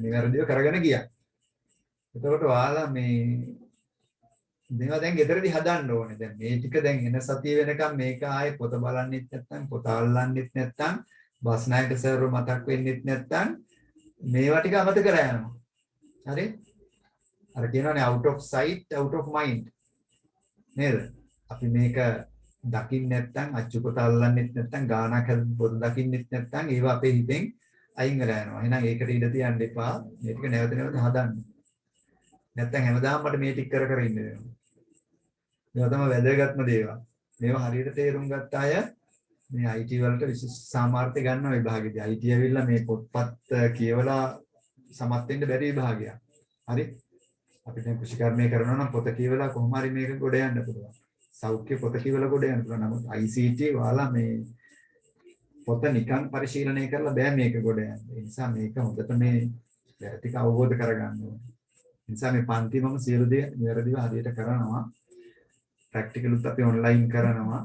නිවැරදිව කරගෙන ගියා එතකොට ඔයාලා මේ මේවා දැන් ගෙදරදී හදන්න ඕනේ. දැන් මේ ටික දැන් එන සතිය වෙනකම් මේක ආයේ පොත බලන්නෙත් නැත්නම් පොත අල්ලන්නෙත් නැත්නම් බස්නායක සර්ව මතක් වෙන්නෙත් නැත්නම් මේවා ටික අමතක කරලා යනවා. හරි? අර කියනවානේ out of sight out of mind. නේද? අපි මේක දකින්න නැත්නම් අච්චු පොත අල්ලන්නෙත් නැත්නම් ගානක් පොත දකින්නෙත් නැත්නම් ඒවා අපේ හිතෙන් අයින් වෙලා යනවා. එහෙනම් ඒකට ඉඩ තියන්න එපා. මේ ටික නැවත හදන්න. නැත්නම් හැමදාම මට මේ ටික කර ඉන්න වෙනවා. මේවා තමයි වැදගත්ම දේවල්. මේවා හරියට තේරුම් ගත්ත අය මේ IT වලට විශේෂ සාමාර්ථය ගන්න විභාගෙදී IT ඇවිල්ලා මේ පොත්පත් කියවලා සමත් වෙන්න බැරි විභාගයක්. හරි? අපි දැන් කෘෂිකර්මය කරනවා නම් පොත කියවලා කොහොම හරි මේක ගොඩ යන්න පුළුවන්. සෞඛ්‍ය පොත කියවලා ගොඩ යන්න පුළුවන්. නමුත් ICT වාලා මේ පොත නිකන් පරිශීලනය කරලා බෑ මේක ගොඩ යන්න. ඒ නිසා මේක හොඳට මේ ටික අවබෝධ කරගන්න ඕනේ. නිසා මේ පන්ති මම සියලු දේ නිවැරදිව හරියට කරනවා. ප්‍රැක්ටිකලුත් අපි ඔන්ලයින් කරනවා.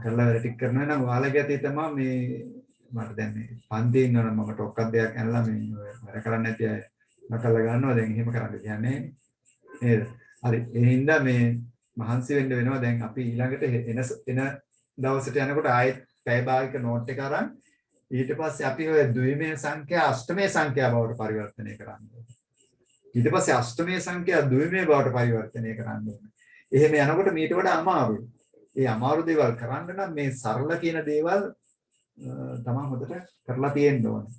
කරලා වැඩ ටික කරනවා නම් ඔයාලගේ අතේ තමයි මේ මට දැන් මේ පන්ති ඉන්නවනම් මම ටොක්ක්ක් දෙයක් ඇනලා මේ වැඩ කරන්න නැති අය මකලා ගන්නවා දැන් එහෙම කරන්න කියන්නේ නේද? හරි. ඒ හින්දා මේ මහන්සි වෙන්න වෙනවා දැන් අපි ඊළඟට එන දවසට යනකොට ආයෙත් පැය භාගයක නෝට් එක අරන් ඊට පස්සේ අපි ඔය ද්විමය සංඛ්‍යා අෂ්ටමය සංඛ්‍යා බවට පරිවර්තනය කරන්න ඕනේ. ඊට පස්සේ අෂ්ටමය සංඛ්‍යා ද්විමය බවට පරිවර්තනය කරන්න ඕනේ. එහෙම යනකොට මීට වඩා අමාරුයි. ඒ අමාරු දේවල් කරන්න නම් මේ සරල කියන දේවල් තමයි හොඳට කරලා තියෙන්න ඕනේ.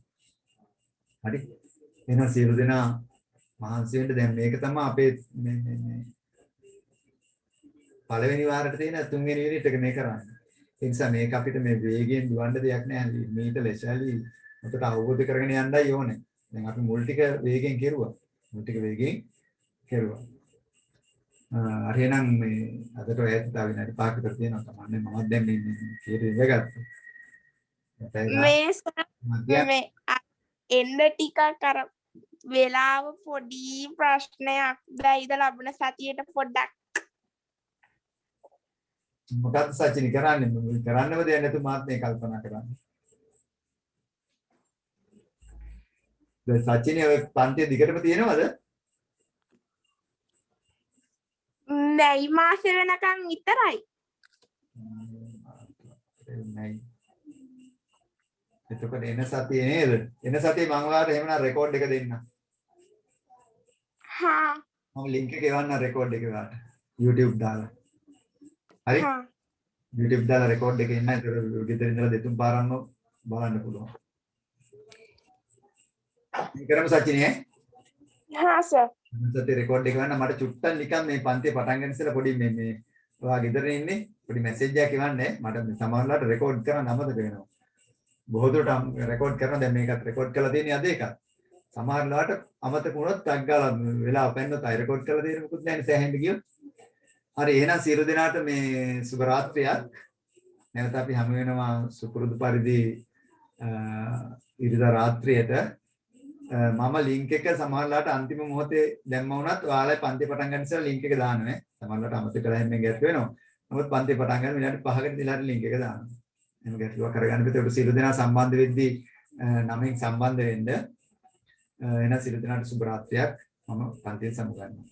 හරි. එහෙනම් සියලු දෙනා මහන්සි වෙන්න දැන් මේක තමයි අපේ මේ පළවෙනි වාරයට තියෙන තුන්වෙනි යුනිට් එක මේ කරන්නේ. ඒ නිසා මේක අපිට මේ වේගයෙන් දුවන්න දෙයක් නෑ. මේක ලෙසලි අපිට අවබෝධ කරගෙන යන්නයි ඕනේ. දැන් අපි මුල් ටික වේගයෙන් කෙරුවා. මුල් ටික වේගයෙන් කෙරුවා. හරි එහෙනම් මේ අදට ඔයත් තව විනාඩි 5ක් විතර තියෙනවා තමයි. මම දැන් මේ කීයට ඉඳගත්තා. මේ එන්න ටිකක් අර වෙලාව පොඩි ප්‍රශ්නයක් දැයිද ලබන සතියේට පොඩ්ඩක් මොකක්ද සචිනි කරන්නේ කරන්නව දෙයක් නැතු මාත් මේ කල්පනා කරන්නේ දැන් සචිනි ඔය පන්තිය දිගටම තියෙනවද නැයි මාසෙ වෙනකන් විතරයි. නයි. එතකොට එන සතියේ නේද? එන සතියේ මම ඔයාලට එහෙමනම් රෙකෝඩ් එක දෙන්නම්. හා මම ලින්ක් එක එවන්න රෙකෝඩ් එක ඔයාලට. YouTube දාලා. හරි? හා YouTube දාලා රෙකෝඩ් එක එන්න. ඒතර ගෙදර ඉඳලා දෙතුන් පාරක්ම බලන්න පුළුවන්. මේ කරමු සචිනේ. හා සර්. සතියේ රෙකෝඩ් එක ගන්න මට චුට්ටක් නිකන් මේ පන්තිය පටන් ගන්න ඉස්සෙල්ලා පොඩි මේ ඔයා ගෙදර ඉන්නේ පොඩි මැසේජ් එකක් එවන්නේ. මට සමහරවිට රෙකෝඩ් කරන්න අමතක වෙනවා. බොහෝ දුරට රෙකෝඩ් කරනවා. දැන් මේකත් රෙකෝඩ් කරලා තියෙන්නේ අද එකක්. සමහරවිට අමතක වුණොත් ටග් ගාලා වෙලාව පැන්නොත් අය රෙකෝඩ් කරලා දෙන්න මොකුත් නැහැ නේ සෑහෙන්න ගියොත්. හරි එහෙනම් සියලු දෙනාට මේ සුබ රාත්‍රියක්. නැවත අපි හමු වෙනවා සුපුරුදු පරිදි ඉරිදා රාත්‍රියට. මම ලින්ක් එක සමහරවිට අන්තිම මොහොතේ දැම්ම වුණත් ඔයාලා පන්ති පටන් ගන්න ඉස්සෙල්ලා ලින්ක් එක දානවා. සමහරවිට අමතක කරලා හැමෙන් ගැට වෙනවා. නමුත් පන්ති පටන් ගන්න විනාඩි 5කට ඉඳලා ලින්ක් එක දානවා. එහෙම ගැටලුවක් කරගන්න බෑ. ඒක සියලු දෙනා සම්බන්ධ වෙද්දී නමෙන් සම්බන්ධ වෙන්න. එහෙනම් සියලු දෙනාට සුබ රාත්‍රියක්. මම පන්තියෙන් සමු ගන්නවා.